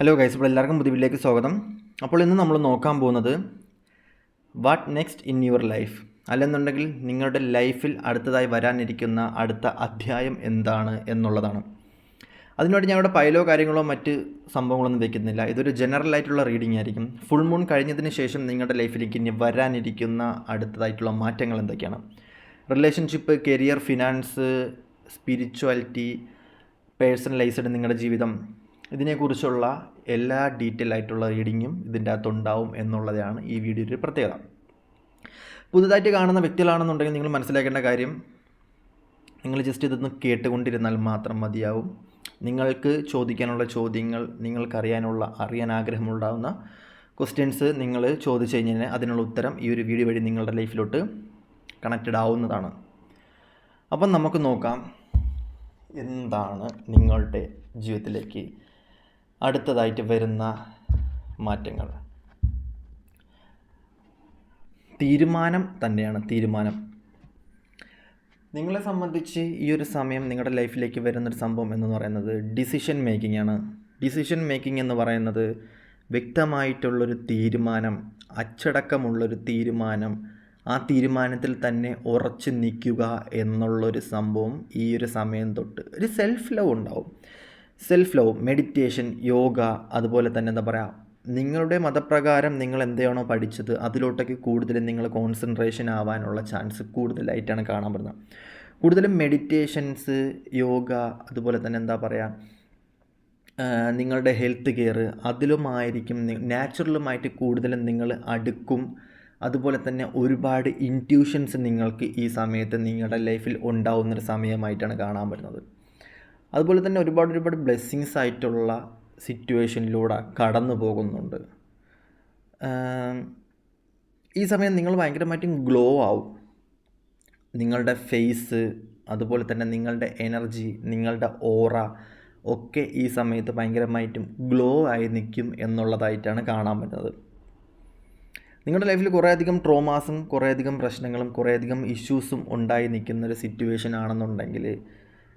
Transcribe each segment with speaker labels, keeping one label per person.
Speaker 1: Hello guys, ഇപ്പോൾ എല്ലാവർക്കും പുതിയ വീഡിയോയിലേക്ക് സ്വാഗതം. അപ്പോൾ ഇന്ന് നമ്മൾ നോക്കാൻ പോകുന്നത് what next in your life, അല്ലെന്നുണ്ടെങ്കിൽ നിങ്ങളുടെ ലൈഫിൽ അടുത്തതായി വരാനിരിക്കുന്ന അടുത്ത അധ്യായം എന്താണ് എന്നുള്ളതാണ്. അതിനുവേണ്ടി ഞങ്ങളുടെ പൈലോ കാര്യങ്ങളോ മറ്റ് സംഭവങ്ങളൊന്നും വയ്ക്കുന്നില്ല. ഇതൊരു ജനറൽ ആയിട്ടുള്ള റീഡിംഗ് ആയിരിക്കും. ഫുൾ മൂൺ കഴിഞ്ഞതിന് ശേഷം നിങ്ങളുടെ ലൈഫിലേക്ക് ഇനി വരാനിരിക്കുന്ന അടുത്തതായിട്ടുള്ള മാറ്റങ്ങൾ എന്തൊക്കെയാണ്, relationship, career, finance, spirituality, personalised നിങ്ങളുടെ ജീവിതം, ഇതിനെക്കുറിച്ചുള്ള എല്ലാ ഡീറ്റെയിൽ ആയിട്ടുള്ള റീഡിങ്ങും ഇതിൻ്റെ അകത്തുണ്ടാവും എന്നുള്ളതാണ് ഈ വീഡിയോയുടെ പ്രത്യേകത. പുതുതായിട്ട് കാണുന്ന വ്യക്തികളാണെന്നുണ്ടെങ്കിൽ നിങ്ങൾ മനസ്സിലാക്കേണ്ട കാര്യം, നിങ്ങൾ ജസ്റ്റ് ഇതൊന്ന് കേട്ടുകൊണ്ടിരുന്നാൽ മാത്രം മതിയാവും. നിങ്ങൾക്ക് ചോദിക്കാനുള്ള ചോദ്യങ്ങൾ, അറിയാൻ ആഗ്രഹമുണ്ടാകുന്ന ക്വസ്റ്റ്യൻസ് നിങ്ങൾ ചോദിച്ചു കഴിഞ്ഞാൽ അതിനുള്ള ഉത്തരം ഈ ഒരു വീഡിയോ വഴി നിങ്ങളുടെ ലൈഫിലോട്ട് കണക്റ്റഡ് ആവുന്നതാണ്. അപ്പം നമുക്ക് നോക്കാം എന്താണ് നിങ്ങളുടെ ജീവിതത്തിലേക്ക് അടുത്തതായിട്ട് വരുന്ന മാറ്റങ്ങൾ. തീരുമാനം തന്നെയാണ്. തീരുമാനം നിങ്ങളെ സംബന്ധിച്ച് ഈ ഒരു സമയം നിങ്ങളുടെ ലൈഫിലേക്ക് വരുന്നൊരു സംഭവം എന്ന് പറയുന്നത് ഡിസിഷൻ മേക്കിംഗ് ആണ്. ഡിസിഷൻ മേക്കിംഗ് എന്ന് പറയുന്നത് വ്യക്തമായിട്ടുള്ളൊരു തീരുമാനം, അച്ചടക്കമുള്ളൊരു തീരുമാനം, ആ തീരുമാനത്തിൽ തന്നെ ഉറച്ചു നിൽക്കുക എന്നുള്ളൊരു സംഭവം ഈ ഒരു സമയം തൊട്ട് ഒരു സെൽഫ് ലവ് ഉണ്ടാവും. സെൽഫ് ലവ്, മെഡിറ്റേഷൻ, യോഗ, അതുപോലെ തന്നെ എന്താ പറയുക, നിങ്ങളുടെ മതപ്രകാരം നിങ്ങൾ എന്താണോ പഠിച്ചത് അതിലോട്ടേക്ക് കൂടുതലും നിങ്ങൾ കോൺസെൻട്രേഷൻ ആവാനുള്ള ചാൻസ് കൂടുതലായിട്ടാണ് കാണാൻ പറ്റുന്നത്. കൂടുതലും മെഡിറ്റേഷൻസ്, യോഗ, അതുപോലെ തന്നെ എന്താ പറയുക, നിങ്ങളുടെ ഹെൽത്ത് കെയർ, അതിലുമായിരിക്കും നാച്ചുറലുമായിട്ട് കൂടുതലും നിങ്ങൾ അടുക്കും. അതുപോലെ തന്നെ ഒരുപാട് ഇൻറ്റ്യൂഷൻസ് നിങ്ങൾക്ക് ഈ സമയത്ത് നിങ്ങളുടെ ലൈഫിൽ ഉണ്ടാവുന്നൊരു സമയമായിട്ടാണ് കാണാൻ പറ്റുന്നത്. അതുപോലെ തന്നെ ഒരുപാട് ബ്ലെസ്സിങ്സ് ആയിട്ടുള്ള സിറ്റുവേഷനിലൂടെ കടന്നു പോകുന്നുണ്ട്. ഈ സമയം നിങ്ങൾ ഭയങ്കരമായിട്ടും ഗ്ലോ ആവും. നിങ്ങളുടെ ഫേസ്, അതുപോലെ തന്നെ നിങ്ങളുടെ എനർജി, നിങ്ങളുടെ ഓറ ഒക്കെ ഈ സമയത്ത് ഭയങ്കരമായിട്ടും ഗ്ലോ ആയി നിൽക്കും എന്നുള്ളതായിട്ടാണ് കാണാൻ പറ്റുന്നത്. നിങ്ങളുടെ ലൈഫിൽ കുറേയധികം ട്രോമാസും കുറേയധികം പ്രശ്നങ്ങളും കുറേയധികം ഇഷ്യൂസും ഉണ്ടായി നിൽക്കുന്നൊരു സിറ്റുവേഷൻ ആണെന്നുണ്ടെങ്കിൽ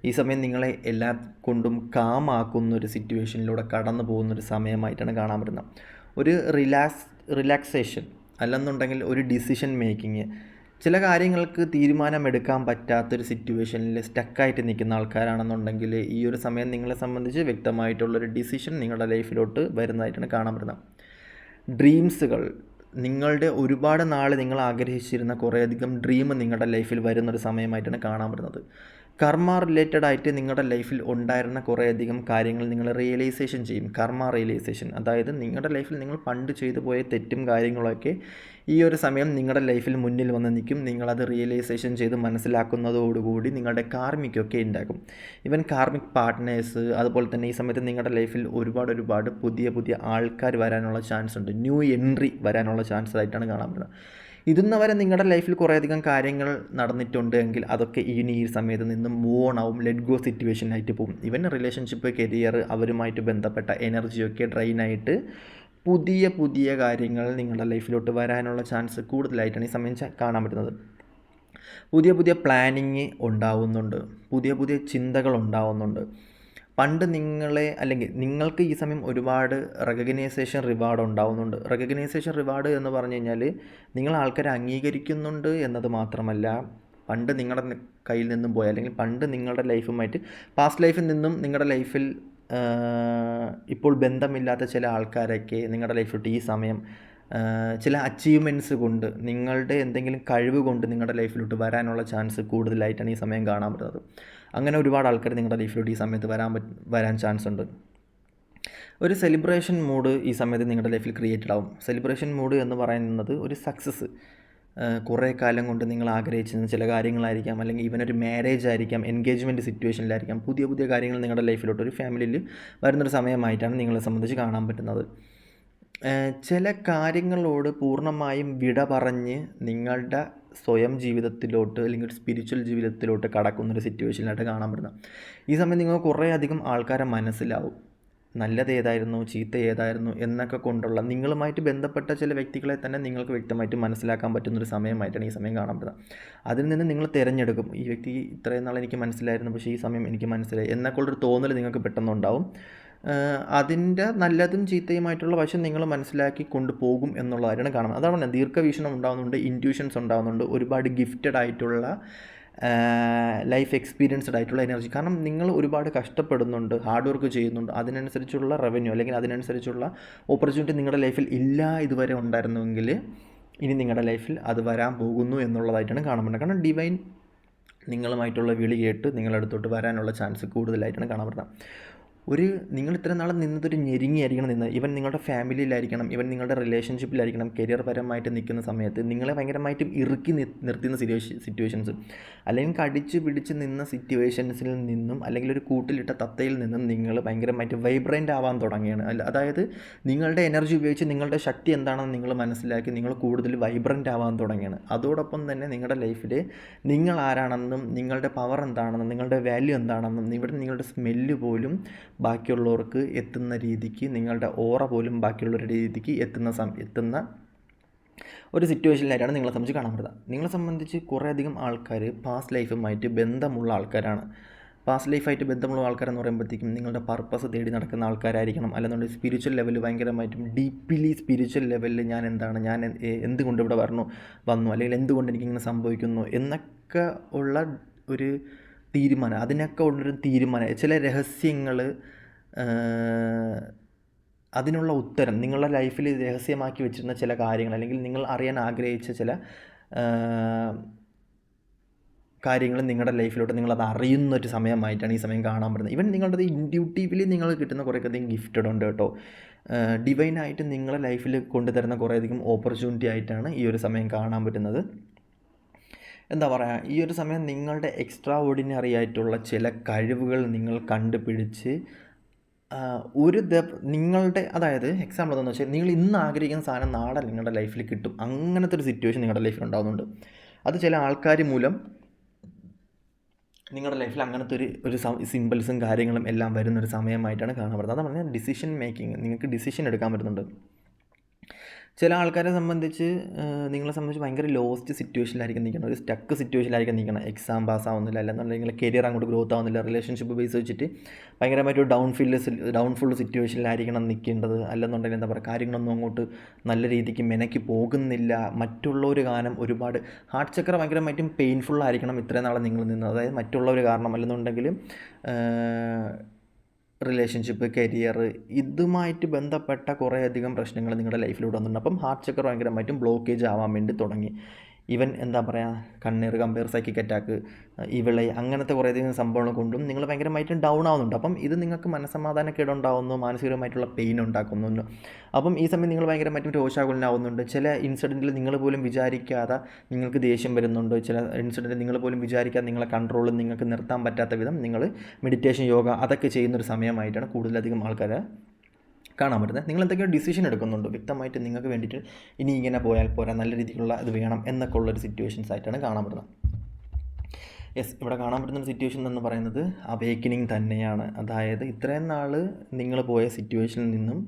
Speaker 1: ഈ സമയം നിങ്ങളെ എല്ലാ കൊണ്ടും കാമാക്കുന്നൊരു സിറ്റുവേഷനിലൂടെ കടന്നു പോകുന്നൊരു സമയമായിട്ടാണ് കാണാൻ പറ്റുന്നത്. ഒരു റിലാക്സേഷൻ, അല്ലെന്നുണ്ടെങ്കിൽ ഒരു ഡിസിഷൻ മേക്കിങ്, ചില കാര്യങ്ങൾക്ക് തീരുമാനമെടുക്കാൻ പറ്റാത്തൊരു സിറ്റുവേഷനിൽ സ്റ്റക്കായിട്ട് നിൽക്കുന്ന ആൾക്കാരാണെന്നുണ്ടെങ്കിൽ ഈ ഒരു സമയം നിങ്ങളെ സംബന്ധിച്ച് വ്യക്തമായിട്ടുള്ളൊരു ഡിസിഷൻ നിങ്ങളുടെ ലൈഫിലോട്ട് വരുന്നതായിട്ടാണ് കാണാൻ പറ്റുന്നത്. ഡ്രീംസുകൾ, നിങ്ങളുടെ ഒരുപാട് നാൾ നിങ്ങൾ ആഗ്രഹിച്ചിരുന്ന കുറേയധികം ഡ്രീം നിങ്ങളുടെ ലൈഫിൽ വരുന്നൊരു സമയമായിട്ടാണ് കാണാൻ പറ്റുന്നത്. കർമ്മ റിലേറ്റഡ് ആയിട്ട് നിങ്ങളുടെ ലൈഫിൽ ഉണ്ടായിരുന്ന കുറേയധികം കാര്യങ്ങൾ നിങ്ങൾ റിയലൈസേഷൻ ചെയ്യും. കർമ്മ റിയലൈസേഷൻ, അതായത് നിങ്ങളുടെ ലൈഫിൽ നിങ്ങൾ പണ്ട് ചെയ്തു പോയ തെറ്റും കാര്യങ്ങളൊക്കെ ഈ ഒരു സമയം നിങ്ങളുടെ ലൈഫിൽ മുന്നിൽ വന്ന് നിൽക്കും. നിങ്ങളത് റിയലൈസേഷൻ ചെയ്ത് മനസ്സിലാക്കുന്നതോടുകൂടി നിങ്ങളുടെ കാർമിക്കൊക്കെ ഉണ്ടാക്കും. ഈവൻ കാർമിക് പാർട്ട്നേഴ്സ്, അതുപോലെ തന്നെ ഈ സമയത്ത് നിങ്ങളുടെ ലൈഫിൽ ഒരുപാട് പുതിയ ആൾക്കാർ വരാനുള്ള ചാൻസ് ഉണ്ട്. ന്യൂ എൻട്രി വരാനുള്ള ചാൻസ് ആയിട്ടാണ് കാണാൻ പറ്റുന്നത്. ഇതുന്ന വരെ നിങ്ങളുടെ ലൈഫിൽ കുറേയധികം കാര്യങ്ങൾ നടന്നിട്ടുണ്ട് എങ്കിൽ അതൊക്കെ ഈ സമയത്ത് നിന്ന് മൂവ് ഓൺ ആവും, ലെറ്റ് ഗോ സിറ്റുവേഷനായിട്ട് പോകും. ഇവൻ റിലേഷൻഷിപ്പ്, കരിയർ, അവരുമായിട്ട് ബന്ധപ്പെട്ട എനർജിയൊക്കെ ഡ്രെയിനായിട്ട് പുതിയ കാര്യങ്ങൾ നിങ്ങളുടെ ലൈഫിലോട്ട് വരാനുള്ള ചാൻസ് കൂടുതലായിട്ടാണ് ഈ സമയം കാണാൻ പറ്റുന്നത്. പുതിയ പ്ലാനിങ് ഉണ്ടാവുന്നുണ്ട്, പുതിയ ചിന്തകൾ ഉണ്ടാവുന്നുണ്ട്. പണ്ട് നിങ്ങളെ, അല്ലെങ്കിൽ നിങ്ങൾക്ക് ഈ സമയം ഒരുപാട് റെക്കഗ്നൈസേഷൻ റിവാർഡ് ഉണ്ടാവുന്നുണ്ട്. റെക്കഗ്നൈസേഷൻ റിവാർഡ് എന്ന് പറഞ്ഞു കഴിഞ്ഞാൽ നിങ്ങൾ ആൾക്കാരെ അംഗീകരിക്കുന്നുണ്ട് എന്നത് മാത്രമല്ല, പണ്ട് നിങ്ങളുടെ കയ്യിൽ നിന്നും പോയ, അല്ലെങ്കിൽ പണ്ട് നിങ്ങളുടെ ലൈഫുമായിട്ട് പാസ്റ്റ് ലൈഫിൽ നിന്നും നിങ്ങളുടെ ലൈഫിൽ ഇപ്പോൾ ബന്ധമില്ലാത്ത ചില ആൾക്കാരൊക്കെ നിങ്ങളുടെ ലൈഫിലോട്ട് ഈ സമയം ചില അച്ചീവ്മെൻറ്റ്സ് കൊണ്ട്, നിങ്ങളുടെ എന്തെങ്കിലും കഴിവ് കൊണ്ട് നിങ്ങളുടെ ലൈഫിലോട്ട് വരാനുള്ള ചാൻസ് കൂടുതലായിട്ടാണ് ഈ സമയം കാണാൻ പറ്റുന്നത്. അങ്ങനെ ഒരുപാട് ആൾക്കാർ നിങ്ങളുടെ ലൈഫിലോട്ട് ഈ സമയത്ത് വരാൻ ചാൻസ് ഉണ്ട്. ഒരു സെലിബ്രേഷൻ മൂഡ് ഈ സമയത്ത് നിങ്ങളുടെ ലൈഫിൽ ക്രിയേറ്റഡ് ആവും. സെലിബ്രേഷൻ മൂഡ് എന്ന് പറയുന്നത് ഒരു സക്സസ്, കുറേ കാലം കൊണ്ട് നിങ്ങൾ ആഗ്രഹിച്ചിരുന്ന ചില കാര്യങ്ങളായിരിക്കാം, അല്ലെങ്കിൽ ഇവനൊരു മാരേജ് ആയിരിക്കാം, എൻഗേജ്മെൻറ്റ് സിറ്റുവേഷനിലായിരിക്കാം. പുതിയ കാര്യങ്ങൾ നിങ്ങളുടെ ലൈഫിലോട്ട് ഒരു ഫാമിലിയിൽ വരുന്നൊരു സമയമായിട്ടാണ് നിങ്ങളെ സംബന്ധിച്ച് കാണാൻ പറ്റുന്നത്. ചില കാര്യങ്ങളോട് പൂർണ്ണമായും വിട പറഞ്ഞ് നിങ്ങളുടെ സ്വയം ജീവിതത്തിലോട്ട്, അല്ലെങ്കിൽ സ്പിരിച്വൽ ജീവിതത്തിലോട്ട് കടക്കുന്നൊരു സിറ്റുവേഷനിലായിട്ട് കാണാൻ പറ്റുന്നത്. ഈ സമയം നിങ്ങൾക്ക് കുറേയധികം ആൾക്കാരെ മനസ്സിലാവും. നല്ലത് ഏതായിരുന്നു, ചീത്ത ഏതായിരുന്നു എന്നൊക്കെ കൊണ്ടുള്ള നിങ്ങളുമായിട്ട് ബന്ധപ്പെട്ട ചില വ്യക്തികളെ തന്നെ നിങ്ങൾക്ക് വ്യക്തമായിട്ട് മനസ്സിലാക്കാൻ പറ്റുന്നൊരു സമയമായിട്ടാണ് ഈ സമയം കാണാൻ പറ്റുന്നത്. അതിൽ നിന്ന് നിങ്ങൾ തിരഞ്ഞെടുക്കും, ഈ വ്യക്തി ഇത്രയും നാൾ എനിക്ക് മനസ്സിലായിരുന്നു, പക്ഷേ ഈ സമയം എനിക്ക് മനസ്സിലായി എന്നൊക്കെയുള്ളൊരു തോന്നൽ നിങ്ങൾക്ക് പെട്ടെന്നുണ്ടാവും. അതിൻ്റെ നല്ലതും ചീത്തയുമായിട്ടുള്ള വശം നിങ്ങൾ മനസ്സിലാക്കി കൊണ്ടുപോകും എന്നുള്ള കാര്യമാണ് കാണുന്നത്. അതാണ് പറഞ്ഞത്, ദീർഘവീക്ഷണം ഉണ്ടാകുന്നുണ്ട്, ഇൻറ്റ്യൂഷൻസ് ഉണ്ടാകുന്നുണ്ട്, ഒരുപാട് ഗിഫ്റ്റഡ് ആയിട്ടുള്ള ലൈഫ് എക്സ്പീരിയൻസ്ഡ് ആയിട്ടുള്ള എനർജി. കാരണം നിങ്ങൾ ഒരുപാട് കഷ്ടപ്പെടുന്നുണ്ട്, ഹാർഡ് വർക്ക് ചെയ്യുന്നുണ്ട്, അതിനനുസരിച്ചുള്ള റവന്യൂ അല്ലെങ്കിൽ അതിനനുസരിച്ചുള്ള ഓപ്പർച്യൂണിറ്റി നിങ്ങളുടെ ലൈഫിൽ ഇല്ല ഇതുവരെ ഉണ്ടായിരുന്നുവെങ്കിൽ ഇനി നിങ്ങളുടെ ലൈഫിൽ അത് വരാൻ പോകുന്നു എന്നുള്ളതായിട്ടാണ് കാണുന്നത്. കാരണം ഡിവൈൻ നിങ്ങളുമായിട്ടുള്ള വിളി കേട്ട് നിങ്ങളുടെ അടുത്തോട്ട് വരാനുള്ള ചാൻസ് കൂടുതലായിട്ടാണ് കാണാൻ പറ്റുന്നത്. നിങ്ങൾ ഇത്ര നാളെ നിന്നതൊരു ഞെരുങ്ങിയായിരിക്കണം നിന്നത്. ഇവൻ നിങ്ങളുടെ ഫാമിലിയിലായിരിക്കണം, ഇവൻ നിങ്ങളുടെ റിലേഷൻഷിപ്പിലായിരിക്കണം, കരിയർ പരമായിട്ട് നിൽക്കുന്ന സമയത്ത് നിങ്ങളെ ഭയങ്കരമായിട്ടും ഇറുക്കി നിർത്തുന്ന സിറ്റുവേഷൻസ്, അല്ലെങ്കിൽ കടിച്ചു പിടിച്ച് നിന്ന സിറ്റുവേഷൻസിൽ നിന്നും, അല്ലെങ്കിൽ ഒരു കൂട്ടിലിട്ട തത്തയിൽ നിന്നും നിങ്ങൾ ഭയങ്കരമായിട്ട് വൈബ്രൻ്റ് ആവാൻ തുടങ്ങിയാണ്. അതായത് നിങ്ങളുടെ എനർജി ഉപയോഗിച്ച് നിങ്ങളുടെ ശക്തി എന്താണെന്ന് നിങ്ങൾ മനസ്സിലാക്കി നിങ്ങൾ കൂടുതൽ വൈബ്രൻ്റ് ആവാൻ തുടങ്ങിയാണ്. അതോടൊപ്പം തന്നെ നിങ്ങളുടെ ലൈഫിൽ നിങ്ങൾ ആരാണെന്നും നിങ്ങളുടെ പവർ എന്താണെന്നും നിങ്ങളുടെ വാല്യൂ എന്താണെന്നും ഇവിടെ നിങ്ങളുടെ സ്മെല്ല് പോലും ബാക്കിയുള്ളവർക്ക് എത്തുന്ന രീതിക്ക്, നിങ്ങളുടെ ഓറ പോലും ബാക്കിയുള്ളവരുടെ രീതിക്ക് എത്തുന്ന ഒരു സിറ്റുവേഷനിലായിട്ടാണ് നിങ്ങളെ സംബന്ധിച്ച് കാണാൻ പറ്റുന്നത്. നിങ്ങളെ സംബന്ധിച്ച് കുറേയധികം ആൾക്കാർ പാസ്റ്റ് ലൈഫുമായിട്ട് ബന്ധമുള്ള ആൾക്കാരാണ്. പാസ്റ്റ് ലൈഫായിട്ട് ബന്ധമുള്ള ആൾക്കാരെന്ന് പറയുമ്പോഴത്തേക്കും നിങ്ങളുടെ പർപ്പസ് തേടി നടക്കുന്ന ആൾക്കാരായിരിക്കണം. അല്ലെന്നുണ്ടെങ്കിൽ സ്പിരിച്വൽ ലെവൽ ഭയങ്കരമായിട്ടും ഡീപ്ലി സ്പിരിച്വൽ ലെവലിൽ ഞാൻ എന്താണ്, ഞാൻ എന്തുകൊണ്ട് ഇവിടെ വന്നു അല്ലെങ്കിൽ എന്തുകൊണ്ട് എനിക്കിങ്ങനെ സംഭവിക്കുന്നു എന്നൊക്കെ ഉള്ള ഒരു തീരുമാനം, അതിനൊക്കെ ഉള്ളൊരു തീരുമാനം, ചില രഹസ്യങ്ങൾ, അതിനുള്ള ഉത്തരം, നിങ്ങളുടെ ലൈഫിൽ രഹസ്യമാക്കി വെച്ചിരുന്ന ചില കാര്യങ്ങൾ, അല്ലെങ്കിൽ നിങ്ങൾ അറിയാൻ ആഗ്രഹിച്ച ചില കാര്യങ്ങൾ നിങ്ങളുടെ ലൈഫിലോട്ട് നിങ്ങളത് അറിയുന്നൊരു സമയമായിട്ടാണ് ഈ സമയം കാണാൻ പറ്റുന്നത്. ഈവൻ നിങ്ങളുടെ ഇൻഡ്യൂട്ടീവ്ലി നിങ്ങൾ കിട്ടുന്ന കുറേയധികം ഗിഫ്റ്റഡ് ഉണ്ട് കേട്ടോ. ഡിവൈനായിട്ട് നിങ്ങളുടെ ലൈഫിൽ കൊണ്ടുതരുന്ന കുറേയധികം ഓപ്പർച്യൂണിറ്റി ആയിട്ടാണ് ഈ ഒരു സമയം കാണാൻ പറ്റുന്നത്. എന്താ പറയുക, ഈ ഒരു സമയം നിങ്ങളുടെ എക്സ്ട്രാ ഓർഡിനറി ആയിട്ടുള്ള ചില കഴിവുകൾ നിങ്ങൾ കണ്ടുപിടിച്ച് നിങ്ങളുടെ, അതായത് എക്സാമ്പിൾ എന്താണെന്ന് വെച്ചാൽ, നിങ്ങൾ ഇന്ന് ആഗ്രഹിക്കുന്ന സാധനം നാളെ നിങ്ങളുടെ ലൈഫിൽ കിട്ടും. അങ്ങനത്തെ ഒരു സിറ്റുവേഷൻ നിങ്ങളുടെ ലൈഫിൽ ഉണ്ടാകുന്നുണ്ട്. അത് ചില ആൾക്കാർ മൂലം നിങ്ങളുടെ ലൈഫിൽ അങ്ങനത്തെ ഒരു സിമ്പിൾസും കാര്യങ്ങളും എല്ലാം വരുന്നൊരു സമയമായിട്ടാണ് കാണാൻ പറ്റുന്നത്. അതാണ് പറഞ്ഞാൽ ഡിസിഷൻ മേക്കിംഗ്, നിങ്ങൾക്ക് ഡിസിഷൻ എടുക്കാൻ പറ്റുന്നുണ്ട്. ചില ആൾക്കാരെ സംബന്ധിച്ച്, നിങ്ങളെ സംബന്ധിച്ച് ഭയങ്കര ലോസ്റ്റ് സിറ്റുവേഷനിലായിരിക്കും നിൽക്കണം, ഒരു സ്റ്റക്ക് സിറ്റുവേഷനിലായിരിക്കും നിൽക്കണം. എക്സാം പാസ്സാവുന്നില്ല, അല്ലെന്നുണ്ടെങ്കിൽ കരിയർ അങ്ങോട്ട് ഗ്രോത്ത് ആവുന്നില്ല, റിലേഷൻഷിപ്പ് ബേസ് വെച്ചിട്ട് ഭയങ്കരമായിട്ട് ഡൗൺഫുൾ സിറ്റുവേഷനിലായിരിക്കണം നിൽക്കേണ്ടത്. അല്ലെന്നുണ്ടെങ്കിൽ എന്താ പറയുക, കാര്യങ്ങളൊന്നും അങ്ങോട്ട് നല്ല രീതിക്ക് മെനക്കി പോകുന്നില്ല. മറ്റുള്ളവർ കാരണം ഒരുപാട് ഹാർട്ട് ചക്ര ഭയങ്കരമായിട്ടും പെയിൻഫുള്ളായിരിക്കണം ഇത്രയും നാളെ നിങ്ങൾ നിന്നത്. അതായത് മറ്റുള്ളവർ കാരണം, അല്ലെന്നുണ്ടെങ്കിൽ റിലേഷൻഷിപ്പ്, കരിയർ, ഇതുമായിട്ട് ബന്ധപ്പെട്ട കുറേയധികം പ്രശ്നങ്ങൾ നിങ്ങളുടെ ലൈഫിലൂടെ വന്നിട്ടുണ്ട്. അപ്പം ഹാർട്ട് ചക്ര ഭയങ്കരമായിട്ടും ബ്ലോക്കേജ് ആവാൻ വേണ്ടി തുടങ്ങി. ഈവൻ എന്താ പറയുക, കണ്ണീർ, കമ്പയർ, സൈക്കിക് അറ്റാക്ക്, ഇവിളെ, അങ്ങനത്തെ കുറേയധികം സംഭവങ്ങൾ കൊണ്ടും നിങ്ങൾ ഭയങ്കരമായിട്ടും ഡൗൺ ആവുന്നുണ്ട്. അപ്പം ഇത് നിങ്ങൾക്ക് മനസ്സമാധാനക്കേടുണ്ടാവുന്നു, മാനസികമായിട്ടുള്ള പെയിൻ ഉണ്ടാക്കുന്നുണ്ട്. അപ്പം ഈ സമയം നിങ്ങൾ ഭയങ്കരമായിട്ടും രോഷാകുലനാവുന്നുണ്ട്. ചില ഇൻസിഡൻറ്റിൽ നിങ്ങൾ പോലും വിചാരിക്കാതെ നിങ്ങൾക്ക് ദേഷ്യം വരുന്നുണ്ട്. ചില ഇൻസിഡൻറ്റിൽ നിങ്ങൾ പോലും വിചാരിക്കാതെ നിങ്ങളെ കൺട്രോളിൽ നിങ്ങൾക്ക് നിർത്താൻ പറ്റാത്ത വിധം നിങ്ങൾ മെഡിറ്റേഷൻ, യോഗ അതൊക്കെ ചെയ്യുന്നൊരു സമയമായിട്ടാണ് കൂടുതലധികം ആൾക്കാരെ കാണാൻ പറ്റുന്നത്. നിങ്ങൾ എന്തൊക്കെയോ ഡിസിഷൻ എടുക്കുന്നുണ്ട് വ്യക്തമായിട്ട്, നിങ്ങൾക്ക് വേണ്ടിയിട്ട് ഇനി ഇങ്ങനെ പോയാൽ പോരാ, നല്ല രീതിയിലുള്ള ഇത് വേണം എന്നൊക്കെ ഉള്ളൊരു സിറ്റുവേഷൻസ് ആയിട്ടാണ് കാണാൻ പറ്റുന്നത്. ഇവിടെ കാണാൻ പറ്റുന്ന സിറ്റുവേഷൻ എന്ന് പറയുന്നത് അവേക്കനിങ് തന്നെയാണ്. അതായത് ഇത്രയും നാൾ നിങ്ങൾ പോയ സിറ്റുവേഷനിൽ നിന്നും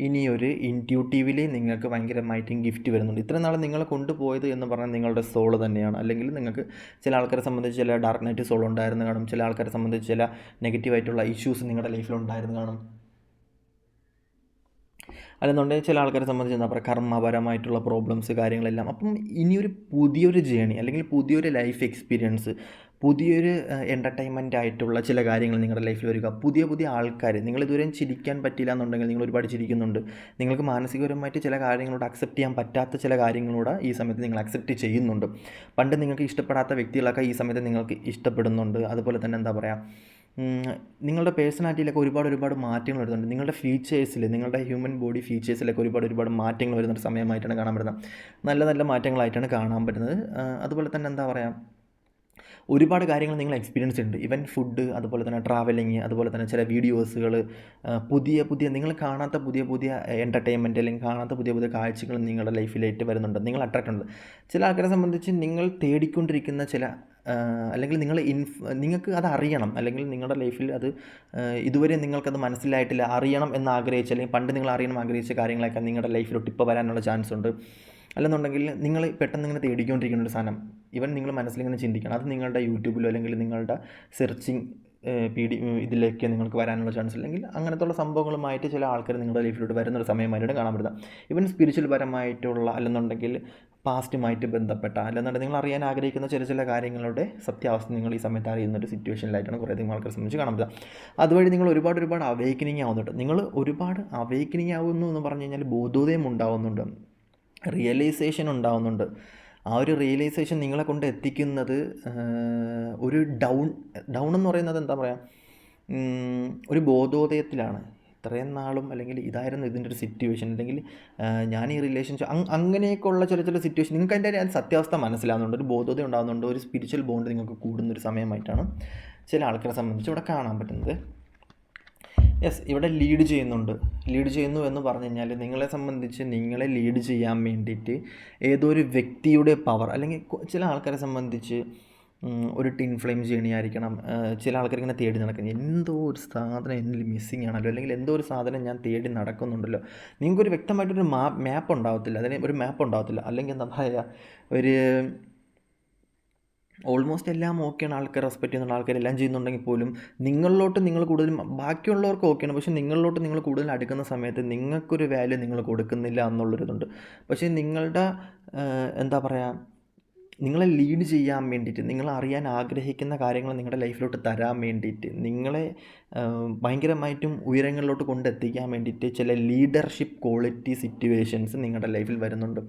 Speaker 1: ഇനിയൊരു ഇൻറ്റ്യൂട്ടീവ്ലി നിങ്ങൾക്ക് ഭയങ്കരമായിട്ടും ഗിഫ്റ്റ് വരുന്നുണ്ട്. ഇത്രയും നാൾ നിങ്ങളെ കൊണ്ടുപോയത് എന്ന് പറഞ്ഞാൽ നിങ്ങളുടെ സോള് തന്നെയാണ്. അല്ലെങ്കിൽ നിങ്ങൾക്ക് ചില ആൾക്കാരെ സംബന്ധിച്ച് ചില ഡാർക്ക് നൈറ്റ് സോൾ ഉണ്ടായിരുന്നു കാണും, ചില ആൾക്കാരെ സംബന്ധിച്ച് ചില നെഗറ്റീവായിട്ടുള്ള ഇഷ്യൂസ് നിങ്ങളുടെ ലൈഫിൽ ഉണ്ടായിരുന്നു കാണും. അല്ലെന്നുണ്ടെങ്കിൽ ചില ആൾക്കാരെ സംബന്ധിച്ച് എന്താ പറയുക, കർമ്മപരമായിട്ടുള്ള പ്രോബ്ലംസ്, കാര്യങ്ങളെല്ലാം. അപ്പം ഇനിയൊരു പുതിയൊരു ജേണി, അല്ലെങ്കിൽ പുതിയൊരു ലൈഫ് എക്സ്പീരിയൻസ്, പുതിയൊരു എൻ്റർടൈൻമെൻ്റ് ആയിട്ടുള്ള ചില കാര്യങ്ങൾ നിങ്ങളുടെ ലൈഫിൽ വരിക. പുതിയ ആൾക്കാർ, നിങ്ങൾ ഇതുവരെയും ചിരിക്കാൻ പറ്റില്ല എന്നുണ്ടെങ്കിൽ നിങ്ങൾ ഒരുപാട് ചിരിക്കുന്നുണ്ട്. നിങ്ങൾക്ക് മാനസികപരമായിട്ട് ചില കാര്യങ്ങളോട് അക്സെപ്റ്റ് ചെയ്യാൻ പറ്റാത്ത ചില കാര്യങ്ങളോട് ഈ സമയത്ത് നിങ്ങൾ അക്സെപ്റ്റ് ചെയ്യുന്നുണ്ട്. പണ്ട് നിങ്ങൾക്ക് ഇഷ്ടപ്പെടാത്ത വ്യക്തികളൊക്കെ ഈ സമയത്ത് നിങ്ങൾക്ക് ഇഷ്ടപ്പെടുന്നുണ്ട്. അതുപോലെ തന്നെ എന്താ പറയുക, നിങ്ങളുടെ പേഴ്സണാലിറ്റിയിലൊക്കെ ഒരുപാട് മാറ്റങ്ങൾ വരുന്നുണ്ട്. നിങ്ങളുടെ ഫീച്ചേഴ്സിൽ, നിങ്ങളുടെ ഹ്യൂമൻ ബോഡി ഫീച്ചേഴ്സിലൊക്കെ ഒരുപാട് മാറ്റങ്ങൾ വരുന്നൊരു സമയമായിട്ടാണ് കാണാൻ പറ്റുന്നത്. നല്ല മാറ്റങ്ങളായിട്ടാണ് കാണാൻ പറ്റുന്നത്. അതുപോലെ തന്നെ എന്താ പറയുക, ഒരുപാട് കാര്യങ്ങൾ നിങ്ങൾ എക്സ്പീരിയൻസ് ഉണ്ട്. ഈവൻ ഫുഡ്, അതുപോലെ തന്നെ ട്രാവലിങ്, അതുപോലെ തന്നെ ചില വീഡിയോസുകൾ, പുതിയ നിങ്ങൾ കാണാത്ത പുതിയ എൻ്റർടൈൻമെൻറ്റ്, അല്ലെങ്കിൽ കാണാത്ത പുതിയ കാഴ്ചകൾ നിങ്ങളുടെ ലൈഫിലായിട്ട് വരുന്നുണ്ട്. നിങ്ങൾ അട്രാക്റ്റ് ഉണ്ട്. ചില ആൾക്കാരെ സംബന്ധിച്ച് നിങ്ങൾ തേടിക്കൊണ്ടിരിക്കുന്ന ചില, അല്ലെങ്കിൽ നിങ്ങൾക്ക് അത് അറിയണം, അല്ലെങ്കിൽ നിങ്ങളുടെ ലൈഫിൽ അത് ഇതുവരെ നിങ്ങൾക്കത് മനസ്സിലായിട്ടില്ല, അറിയണം എന്ന് ആഗ്രഹിച്ച, അല്ലെങ്കിൽ പണ്ട് നിങ്ങൾ അറിയണം ആഗ്രഹിച്ച കാര്യങ്ങളൊക്കെ നിങ്ങളുടെ ലൈഫിലോട്ട് ഇപ്പോൾ വരാനുള്ള ചാൻസ് ഉണ്ട്. അല്ലെന്നുണ്ടെങ്കിൽ നിങ്ങൾ പെട്ടെന്ന് ഇങ്ങനെ തേടിക്കൊണ്ടിരിക്കുന്ന ഒരു സാധനം, ഈവൻ നിങ്ങൾ മനസ്സിലിങ്ങനെ ചിന്തിക്കണം, അത് നിങ്ങളുടെ യൂട്യൂബിലോ അല്ലെങ്കിൽ നിങ്ങളുടെ സെർച്ചിങ് ഇതിലേക്ക് നിങ്ങൾക്ക് വരാനുള്ള ചാൻസ് ഇല്ലെങ്കിൽ അങ്ങനത്തുള്ള സംഭവങ്ങളുമായിട്ട് ചില ആൾക്കാർ നിങ്ങളുടെ ലൈഫിലോട്ട് വരുന്നൊരു സമയമായിട്ട് കാണാൻ പറ്റുന്നത്. ഇവൻ സ്പിരിച്വൽ പരമായിട്ടുള്ള അല്ലെന്നുണ്ടെങ്കിൽ പാസ്റ്റുമായിട്ട് ബന്ധപ്പെട്ട അല്ലെന്നുണ്ടെങ്കിൽ നിങ്ങൾ അറിയാൻ ആഗ്രഹിക്കുന്ന ചില ചില കാര്യങ്ങളുടെ സത്യാവസ്ഥ നിങ്ങൾ ഈ സമയത്ത് അറിയുന്ന ഒരു സിറ്റുവേഷനിലായിട്ടാണ് കുറേയധികം ആൾക്കാരെ സംബന്ധിച്ച് കാണാൻ പറ്റുക. അതുവഴി നിങ്ങൾ ഒരുപാട് അവേക്കനിങ് ആവുന്നുണ്ട്. നിങ്ങൾ ഒരുപാട് അവേക്കനിങ് ആവുന്നു എന്ന് പറഞ്ഞു കഴിഞ്ഞാൽ ബോധോദയം ഉണ്ടാവുന്നുണ്ട്, റിയലൈസേഷൻ ഉണ്ടാവുന്നുണ്ട്. ആ ഒരു റിയലൈസേഷൻ നിങ്ങളെ കൊണ്ട് എത്തിക്കുന്നത് ഒരു ഡൗൺ എന്ന് പറയുന്നത് എന്താ പറയുക, ഒരു ബോധോദയത്തിലാണ്. ഇത്രയും നാളും അല്ലെങ്കിൽ ഇതായിരുന്നു ഇതിൻ്റെ ഒരു സിറ്റുവേഷൻ, അല്ലെങ്കിൽ ഞാൻ ഈ റിലേഷൻഷിപ്പ് അങ്ങനെയൊക്കെയുള്ള ചില ചില സിറ്റുവേഷൻ നിങ്ങൾക്ക് അതിൻ്റെ സത്യാവസ്ഥ മനസ്സിലാവുന്നുണ്ട്, ഒരു ബോധോദയം ഉണ്ടാകുന്നുണ്ട്, ഒരു സ്പിരിച്വൽ ബോണ്ട് നിങ്ങൾക്ക് കൂടുന്നൊരു സമയമായിട്ടാണ് ചില ആൾക്കാരെ സംബന്ധിച്ച് ഇവിടെ കാണാൻ പറ്റുന്നത്. യെസ്, ഇവിടെ ലീഡ് ചെയ്യുന്നു എന്ന് പറഞ്ഞു കഴിഞ്ഞാൽ നിങ്ങളെ സംബന്ധിച്ച് നിങ്ങളെ ലീഡ് ചെയ്യാൻ വേണ്ടിയിട്ട് ഏതോ ഒരു വ്യക്തിയുടെ പവർ, അല്ലെങ്കിൽ ചില ആൾക്കാരെ സംബന്ധിച്ച് ഒരു ടിൻ ഫ്ലെയിം ജേണിയായിരിക്കണം. ചില ആൾക്കാർ ഇങ്ങനെ തേടി നടക്കുന്നത് എന്തോ ഒരു സാധനം എന്നിൽ മിസ്സിങ് ആണല്ലോ, അല്ലെങ്കിൽ എന്തോ ഒരു സാധനം ഞാൻ തേടി നടക്കുന്നുണ്ടല്ലോ. നിങ്ങൾക്കൊരു വ്യക്തമായിട്ടൊരു മാപ്പ് ഉണ്ടാകത്തില്ല, അതിന് ഒരു മാപ്പ് ഉണ്ടാകത്തില്ല. അല്ലെങ്കിൽ എന്താ പറയുക, ഒരു ഓൾമോസ്റ്റ് എല്ലാം ഓക്കെയാണ്, ആൾക്കാർ റെസ്പെക്റ്റ് ചെയ്യുന്ന ആൾക്കാരെല്ലാം ചെയ്യുന്നുണ്ടെങ്കിൽ പോലും നിങ്ങളിലോട്ട് നിങ്ങൾ കൂടുതലും, ബാക്കിയുള്ളവർക്ക് ഓക്കെയാണ്, പക്ഷേ നിങ്ങളിലോട്ട് നിങ്ങൾ കൂടുതൽ അടുക്കുന്ന സമയത്ത് നിങ്ങൾക്കൊരു വാല്യൂ നിങ്ങൾ കൊടുക്കുന്നില്ല എന്നുള്ളൊരിതുണ്ട്. പക്ഷേ നിങ്ങളുടെ എന്താ പറയുക, നിങ്ങളെ ലീഡ് ചെയ്യാൻ വേണ്ടിയിട്ട്, നിങ്ങൾ അറിയാൻ ആഗ്രഹിക്കുന്ന കാര്യങ്ങൾ നിങ്ങളുടെ ലൈഫിലോട്ട് തരാൻ വേണ്ടിയിട്ട്, നിങ്ങളെ ഭയങ്കരമായിട്ടും ഉയരങ്ങളിലോട്ട് കൊണ്ടെത്തിക്കാൻ വേണ്ടിയിട്ട് ചില ലീഡർഷിപ്പ് ക്വാളിറ്റി സിറ്റുവേഷൻസ് നിങ്ങളുടെ ലൈഫിൽ വരുന്നുണ്ട്.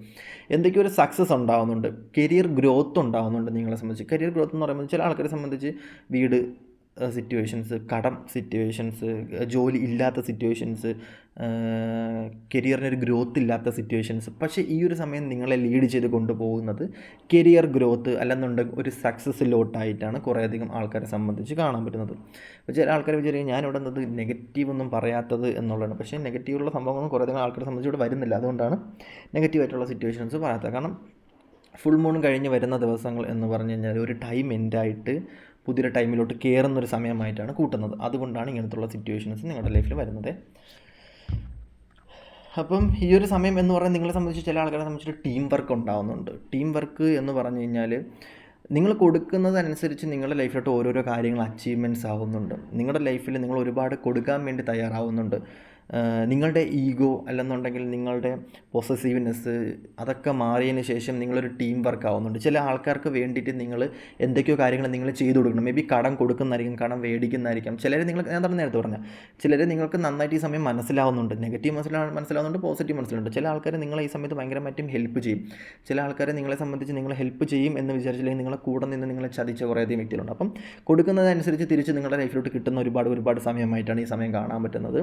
Speaker 1: എന്തൊക്കെയോ ഒരു സക്സസ് ഉണ്ടാകുന്നുണ്ട്, കരിയർ ഗ്രോത്ത് ഉണ്ടാകുന്നുണ്ട്. നിങ്ങളെ സംബന്ധിച്ച് കരിയർ ഗ്രോത്ത് എന്ന് പറയുമ്പോൾ ചില ആൾക്കാരെ സംബന്ധിച്ച് വീട് സിറ്റുവേഷൻസ്, കടം സിറ്റുവേഷൻസ്, ജോലി ഇല്ലാത്ത സിറ്റുവേഷൻസ്, കരിയറിനൊരു ഗ്രോത്ത് ഇല്ലാത്ത സിറ്റുവേഷൻസ്. പക്ഷേ ഈ ഒരു സമയം നിങ്ങളെ ലീഡ് ചെയ്ത് കൊണ്ടുപോകുന്നത് കരിയർ ഗ്രോത്ത് അല്ലെന്നുണ്ടെങ്കിൽ ഒരു സക്സസ്സിലോട്ടായിട്ടാണ് കുറേയധികം ആൾക്കാരെ സംബന്ധിച്ച് കാണാൻ പറ്റുന്നത്. അപ്പോൾ ചില ആൾക്കാർ വിചാരിക്കും ഞാനിവിടെ എന്നത് നെഗറ്റീവ് ഒന്നും പറയാത്തത് എന്നുള്ളതാണ്. പക്ഷേ നെഗറ്റീവുള്ള സംഭവങ്ങളൊന്നും കുറേയധികം ആൾക്കാരെ സംബന്ധിച്ച് ഇവിടെ വരുന്നില്ല. അതുകൊണ്ടാണ് നെഗറ്റീവായിട്ടുള്ള സിറ്റുവേഷൻസ് പറയാത്തത്. കാരണം ഫുൾ മൂൺ കഴിഞ്ഞ് വരുന്ന ദിവസങ്ങൾ എന്ന് പറഞ്ഞു കഴിഞ്ഞാൽ ഒരു ടൈം എൻഡായിട്ട് പുതിയൊരു ടൈമിലോട്ട് കയറുന്നൊരു സമയമായിട്ടാണ് കൂട്ടുന്നത്. അതുകൊണ്ടാണ് ഇങ്ങനത്തുള്ള സിറ്റുവേഷൻസ് നിങ്ങളുടെ ലൈഫിൽ വരുന്നത്. അപ്പം ഈ ഒരു സമയം എന്ന് പറഞ്ഞാൽ നിങ്ങളെ സംബന്ധിച്ച് ചില ആൾക്കാരെ സംബന്ധിച്ച് ടീം വർക്ക് ഉണ്ടാകുന്നുണ്ട്. ടീം വർക്ക് എന്ന് പറഞ്ഞു കഴിഞ്ഞാൽ നിങ്ങൾ കൊടുക്കുന്നതനുസരിച്ച് നിങ്ങളുടെ ലൈഫിലോട്ട് ഓരോരോ കാര്യങ്ങൾ അച്ചീവ്മെൻറ്റ്സ് ആവുന്നുണ്ട്. നിങ്ങളുടെ ലൈഫിൽ നിങ്ങൾ ഒരുപാട് കൊടുക്കാൻ വേണ്ടി തയ്യാറാവുന്നുണ്ട്. നിങ്ങളുടെ ഈഗോ അല്ലെന്നുണ്ടെങ്കിൽ നിങ്ങളുടെ പൊസസീവ്നെസ് അതൊക്കെ മാറിയതിന് ശേഷം നിങ്ങളൊരു ടീം വർക്ക് ആവുന്നുണ്ട്. ചില ആൾക്കാർക്ക് വേണ്ടിയിട്ട് നിങ്ങൾ എന്തൊക്കെയോ കാര്യങ്ങൾ നിങ്ങൾ ചെയ്തു കൊടുക്കണം. മേ ബി കടം കൊടുക്കുന്നതായിരിക്കും, കടം മേടിക്കുന്നതായിരിക്കും. ചിലർ ഞാൻ തന്നെ നേരത്തെ പറഞ്ഞാൽ ചിലർ നിങ്ങൾക്ക് നന്നായിട്ട് ഈ സമയം മനസ്സിലാവുന്നുണ്ട്, നെഗറ്റീവ് മനസ്സിലാവുന്നുണ്ട്, പോസിറ്റീവ് മനസ്സിലുണ്ട്. ചില ആൾക്കാർ നിങ്ങളെ ഈ സമയത്ത് ഭയങ്കരമായിട്ടും ഹെൽപ്പ് ചെയ്യും. ചില ആൾക്കാരെ നിങ്ങളെ സംബന്ധിച്ച് നിങ്ങളെ ഹെൽപ്പ് ചെയ്യും എന്ന് വിചാരിച്ചില്ലെങ്കിൽ നിങ്ങളെ കൂടെ നിന്ന് നിങ്ങളെ ചതിച്ച കുറേയധികം വ്യക്തികളുണ്ട്. അപ്പം കൊടുക്കുന്നതനുസരിച്ച് തിരിച്ച് നിങ്ങളുടെ ലൈഫിലോട്ട് കിട്ടുന്ന ഒരുപാട് സമയമായിട്ടാണ് ഈ സമയം കാണാൻ പറ്റുന്നത്.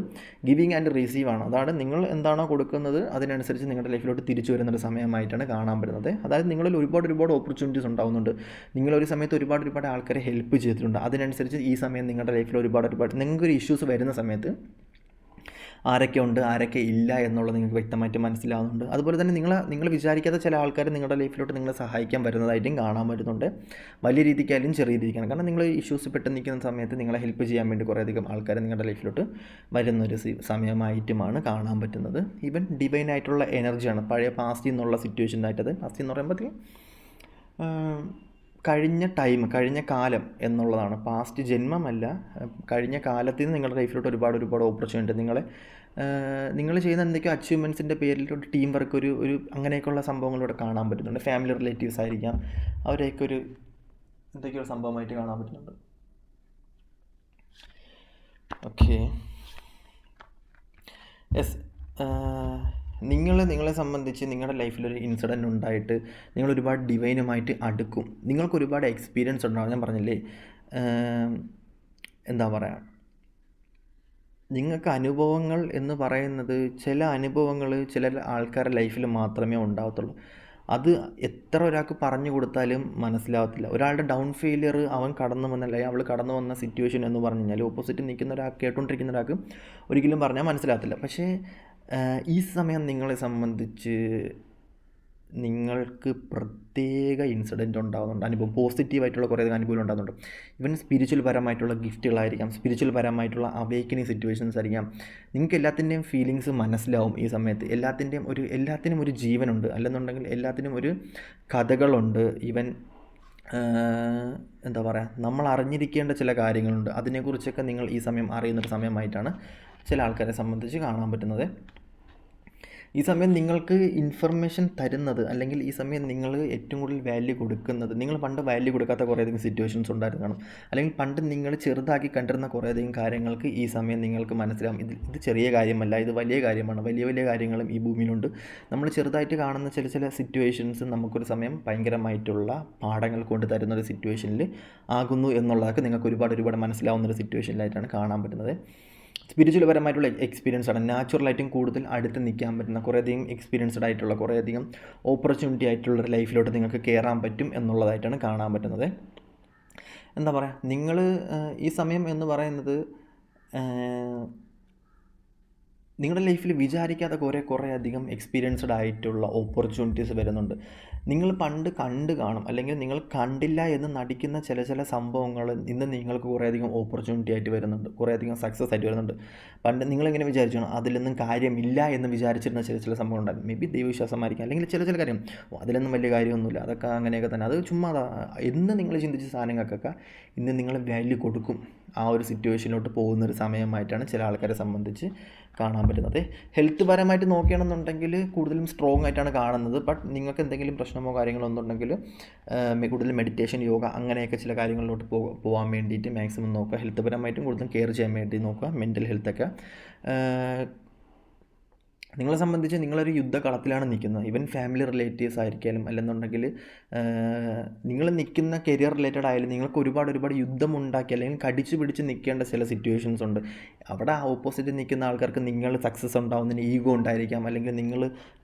Speaker 1: ഗിവിങ് ആൻഡ് റിസീവ് ആണ്. അതാണ് നിങ്ങൾ എന്താണോ കൊടുക്കുന്നത് അതിനനുസരിച്ച് നിങ്ങളുടെ ലൈഫിലോട്ട് തിരിച്ചു വരുന്നൊരു സമയമായിട്ടാണ് കാണാൻ പറ്റുന്നത്. അതായത് നിങ്ങളിൽ ഒരുപാട് ഓപ്പർച്യൂണിറ്റീസ് ഉണ്ടാകുന്നുണ്ട്. നിങ്ങളൊരു സമയത്ത് ഒരുപാട് ആൾക്കാരെ ഹെൽപ്പ് ചെയ്തിട്ടുണ്ട്. അതിനനുസരിച്ച് ഈ സമയം നിങ്ങളുടെ ലൈഫിൽ ഒരുപാട് നിങ്ങൾക്കൊരു ഇഷ്യൂസ് വരുന്ന സമയത്ത് ആരൊക്കെ ഉണ്ട് ആരൊക്കെ ഇല്ല എന്നുള്ളത് നിങ്ങൾക്ക് വ്യക്തമായിട്ട് മനസ്സിലാവുന്നുണ്ട്. അതുപോലെ തന്നെ നിങ്ങൾ വിചാരിക്കാത്ത ചില ആൾക്കാർ നിങ്ങളുടെ ലൈഫിലോട്ട് നിങ്ങളെ സഹായിക്കാൻ വരുന്നതായിട്ടും കാണാൻ പറ്റുന്നുണ്ട്. വലിയ രീതിക്കായാലും ചെറിയ രീതിക്കാണ്. കാരണം നിങ്ങൾ ഇഷ്യൂസ് പെട്ട് നിൽക്കുന്ന സമയത്ത് നിങ്ങളെ ഹെൽപ്പ് ചെയ്യാൻ വേണ്ടി കുറേയധികം ആൾക്കാർ നിങ്ങളുടെ ലൈഫിലോട്ട് വരുന്നൊരു സമയമായിട്ടുമാണ് കാണാൻ പറ്റുന്നത്. ഈവൻ ഡിവൈൻ ആയിട്ടുള്ള എനർജിയാണ് പഴയ പാസ്റ്റിൽ നിന്നുള്ള സിറ്റുവേഷനായിട്ടത്. പാസ്റ്റ് എന്ന് പറയുമ്പോഴത്തേക്കും കഴിഞ്ഞ കാലം എന്നുള്ളതാണ്. പാസ്റ്റ് ജന്മമല്ല, കഴിഞ്ഞ കാലത്തിൽ നിന്ന് നിങ്ങളുടെ ലൈഫിലോട്ട് ഒരുപാട് ഓപ്പർച്യൂണിറ്റി നിങ്ങൾ ചെയ്യുന്ന എന്തൊക്കെയോ അച്ചീവ്മെൻറ്റ്സിൻ്റെ പേരിൽ ഒരു ടീം വർക്ക് ഒരു അങ്ങനെയൊക്കെയുള്ള സംഭവങ്ങളിലൂടെ കാണാൻ പറ്റുന്നുണ്ട്. ഫാമിലി റിലേറ്റീവ്സ് ആയിരിക്കാം, അവരെയൊക്കെ ഒരു എന്തൊക്കെയോ സംഭവമായിട്ട് കാണാൻ പറ്റുന്നുണ്ട്. ഓക്കെ, യെസ്, നിങ്ങളെ സംബന്ധിച്ച് നിങ്ങളുടെ ലൈഫിലൊരു ഇൻസിഡൻറ്റ് ഉണ്ടായിട്ട് നിങ്ങൾ ഒരുപാട് ഡിവൈനുമായിട്ട് അടുക്കും. നിങ്ങൾക്ക് ഒരുപാട് എക്സ്പീരിയൻസ് ഉണ്ടാകും. ഞാൻ പറഞ്ഞില്ലേ, എന്താ പറയുക, നിങ്ങൾക്ക് അനുഭവങ്ങൾ എന്ന് പറയുന്നത് ചില അനുഭവങ്ങൾ ചില ആൾക്കാരുടെ ലൈഫിൽ മാത്രമേ ഉണ്ടാകത്തുള്ളൂ. അത് എത്ര ഒരാൾക്ക് പറഞ്ഞു കൊടുത്താലും മനസ്സിലാവത്തില്ല. ഒരാളുടെ ഡൗൺ ഫെയിലിയർ അവൻ കടന്നു വന്നല്ല അവൾ കടന്നു വന്ന സിറ്റുവേഷൻ എന്ന് പറഞ്ഞു കഴിഞ്ഞാൽ ഓപ്പോസിറ്റ് നിൽക്കുന്ന ഒരാൾക്ക്, കേട്ടുകൊണ്ടിരിക്കുന്ന ഒരാൾക്ക് ഒരിക്കലും പറഞ്ഞാൽ മനസ്സിലാകത്തില്ല. പക്ഷേ ഈ സമയം നിങ്ങളെ സംബന്ധിച്ച് നിങ്ങൾക്ക് പ്രത്യേക ഇൻസിഡൻറ്റ് ഉണ്ടാകുന്നുണ്ട്, അനുഭവം പോസിറ്റീവായിട്ടുള്ള കുറേ അനുഭവം ഉണ്ടാകുന്നുണ്ട്. ഇവൻ സ്പിരിച്വൽ പരമായിട്ടുള്ള ഗിഫ്റ്റുകളായിരിക്കാം, സ്പിരിച്വൽ പരമായിട്ടുള്ള അവേക്കനിങ് സിറ്റുവേഷൻസ് ആയിരിക്കാം. നിങ്ങൾക്ക് എല്ലാത്തിൻ്റെയും ഫീലിങ്സ് മനസ്സിലാവും ഈ സമയത്ത്. എല്ലാത്തിനും ഒരു ജീവനുണ്ട്, അല്ലെന്നുണ്ടെങ്കിൽ എല്ലാത്തിനും ഒരു കഥകളുണ്ട്. ഈവൻ എന്താ പറയുക, നമ്മൾ അറിഞ്ഞിരിക്കേണ്ട ചില കാര്യങ്ങളുണ്ട്. അതിനെക്കുറിച്ചൊക്കെ നിങ്ങൾ ഈ സമയം അറിയുന്നൊരു സമയമായിട്ടാണ് ചില ആൾക്കാരെ സംബന്ധിച്ച് കാണാൻ പറ്റുന്നത്. ഈ സമയം നിങ്ങൾക്ക് ഇൻഫർമേഷൻ തരുന്നത്, അല്ലെങ്കിൽ ഈ സമയം നിങ്ങൾ ഏറ്റവും കൂടുതൽ വാല്യൂ കൊടുക്കുന്നത്, നിങ്ങൾ പണ്ട് വാല്യൂ കൊടുക്കാത്ത കുറേയധികം സിറ്റുവേഷൻസ് ഉണ്ടായിരുന്നു കാണും. അല്ലെങ്കിൽ പണ്ട് നിങ്ങൾ ചെറുതാക്കി കണ്ടിരുന്ന കുറേയധികം കാര്യങ്ങൾക്ക് ഈ സമയം നിങ്ങൾക്ക് മനസ്സിലാവും, ഇത് ചെറിയ കാര്യമല്ല, ഇത് വലിയ കാര്യമാണ്. വലിയ വലിയ കാര്യങ്ങളും ഈ ഭൂമിയിലുണ്ട്. നമ്മൾ ചെറുതായിട്ട് കാണുന്ന ചില ചില സിറ്റുവേഷൻസ് നമുക്കൊരു സമയം ഭയങ്കരമായിട്ടുള്ള പാഠങ്ങൾ കൊണ്ട് തരുന്നൊരു സിറ്റുവേഷനിൽ ആകുന്നു എന്നുള്ളതൊക്കെ നിങ്ങൾക്ക് ഒരുപാട് മനസ്സിലാവുന്നൊരു സിറ്റുവേഷനിലായിട്ടാണ് കാണാൻ പറ്റുന്നത്. സ്പിരിച്വൽ പരമായിട്ടുള്ള എക്സ്പീരിയൻസ് ആണ്. നാച്ചുറലായിട്ടും കൂടുതൽ അടുത്ത് നിൽക്കാൻ പറ്റുന്ന കുറേയധികം എക്സ്പീരിയൻസ്ഡ് ആയിട്ടുള്ള കുറേയധികം ഓപ്പർച്യൂണിറ്റി ആയിട്ടുള്ളൊരു ലൈഫിലോട്ട് നിങ്ങൾക്ക് കയറാൻ പറ്റും എന്നുള്ളതായിട്ടാണ് കാണാൻ പറ്റുന്നത്. എന്താ പറയുക, നിങ്ങൾ ഈ സമയം എന്ന് പറയുന്നത് നിങ്ങളുടെ ലൈഫിൽ വിചാരിക്കാത്ത കുറേ അധികം എക്സ്പീരിയൻസ്ഡ് ആയിട്ടുള്ള ഓപ്പർച്യൂണിറ്റീസ് വരുന്നുണ്ട്. നിങ്ങൾ പണ്ട് കണ്ട് കാണും, അല്ലെങ്കിൽ നിങ്ങൾ കണ്ടില്ല എന്ന് നടിക്കുന്ന ചില ചില സംഭവങ്ങൾ ഇന്ന് നിങ്ങൾക്ക് കുറേയധികം ഓപ്പർച്യൂണിറ്റി ആയിട്ട് വരുന്നുണ്ട്, കുറേയധികം സക്സസ് ആയിട്ട് വരുന്നുണ്ട്. പണ്ട് നിങ്ങളിങ്ങനെ വിചാരിച്ചാണ് അതിലൊന്നും കാര്യമില്ല എന്ന് വിചാരിച്ചിരുന്ന ചില ചില സംഭവം ഉണ്ടായിരുന്നു. മേ ബി ദൈവവിശ്വാസമായിരിക്കും, അല്ലെങ്കിൽ ചില ചില കാര്യം അതിലൊന്നും വലിയ കാര്യമൊന്നുമില്ല, അതൊക്കെ അങ്ങനെയൊക്കെ തന്നെ, അത് ചുമ്മാ എന്ന് നിങ്ങൾ ചിന്തിച്ച സാധനങ്ങൾക്കൊക്കെ ഇന്ന് നിങ്ങൾ വാല്യൂ കൊടുക്കും. ആ ഒരു സിറ്റുവേഷനിലോട്ട് പോകുന്നൊരു സമയമായിട്ടാണ് ചില ആൾക്കാരെ സംബന്ധിച്ച് കാണാൻ പറ്റുന്നത്. ഹെൽത്ത് പരമായിട്ട് നോക്കുകയാണെന്നുണ്ടെങ്കിൽ കൂടുതലും സ്ട്രോങ് ആയിട്ടാണ് കാണുന്നത്. ബട്ട് നിങ്ങൾക്ക് എന്തെങ്കിലും പ്രശ്നമോ കാര്യങ്ങളോ ഒന്നുണ്ടെങ്കിൽ കൂടുതൽ മെഡിറ്റേഷൻ, യോഗ അങ്ങനെയൊക്കെ ചില കാര്യങ്ങളിലോട്ട് പോകാൻ വേണ്ടിയിട്ട് മാക്സിമം നോക്കുക. ഹെൽത്ത് പരമായിട്ടും കൂടുതലും കെയർ ചെയ്യാൻ വേണ്ടി നോക്കുക. മെൻ്റൽ ഹെൽത്തൊക്കെ നിങ്ങളെ സംബന്ധിച്ച് നിങ്ങളൊരു യുദ്ധകളത്തിലാണ് നിൽക്കുന്നത്. ഈവൻ ഫാമിലി റിലേറ്റീവ്സ് ആയിരിക്കാലും, അല്ലെന്നുണ്ടെങ്കിൽ നിങ്ങൾ നിൽക്കുന്ന കരിയർ റിലേറ്റഡ് ആയാലും നിങ്ങൾക്ക് ഒരുപാട് യുദ്ധമുണ്ടാക്കി അല്ലെങ്കിൽ കടിച്ചു പിടിച്ച് നിൽക്കേണ്ട ചില സിറ്റുവേഷൻസ് ഉണ്ട്. അവിടെ ഓപ്പോസിറ്റ് നിൽക്കുന്ന ആൾക്കാർക്ക് നിങ്ങൾ സക്സസ് ഉണ്ടാവുന്നതിന് ഈഗോ ഉണ്ടായിരിക്കാം, അല്ലെങ്കിൽ നിങ്ങൾ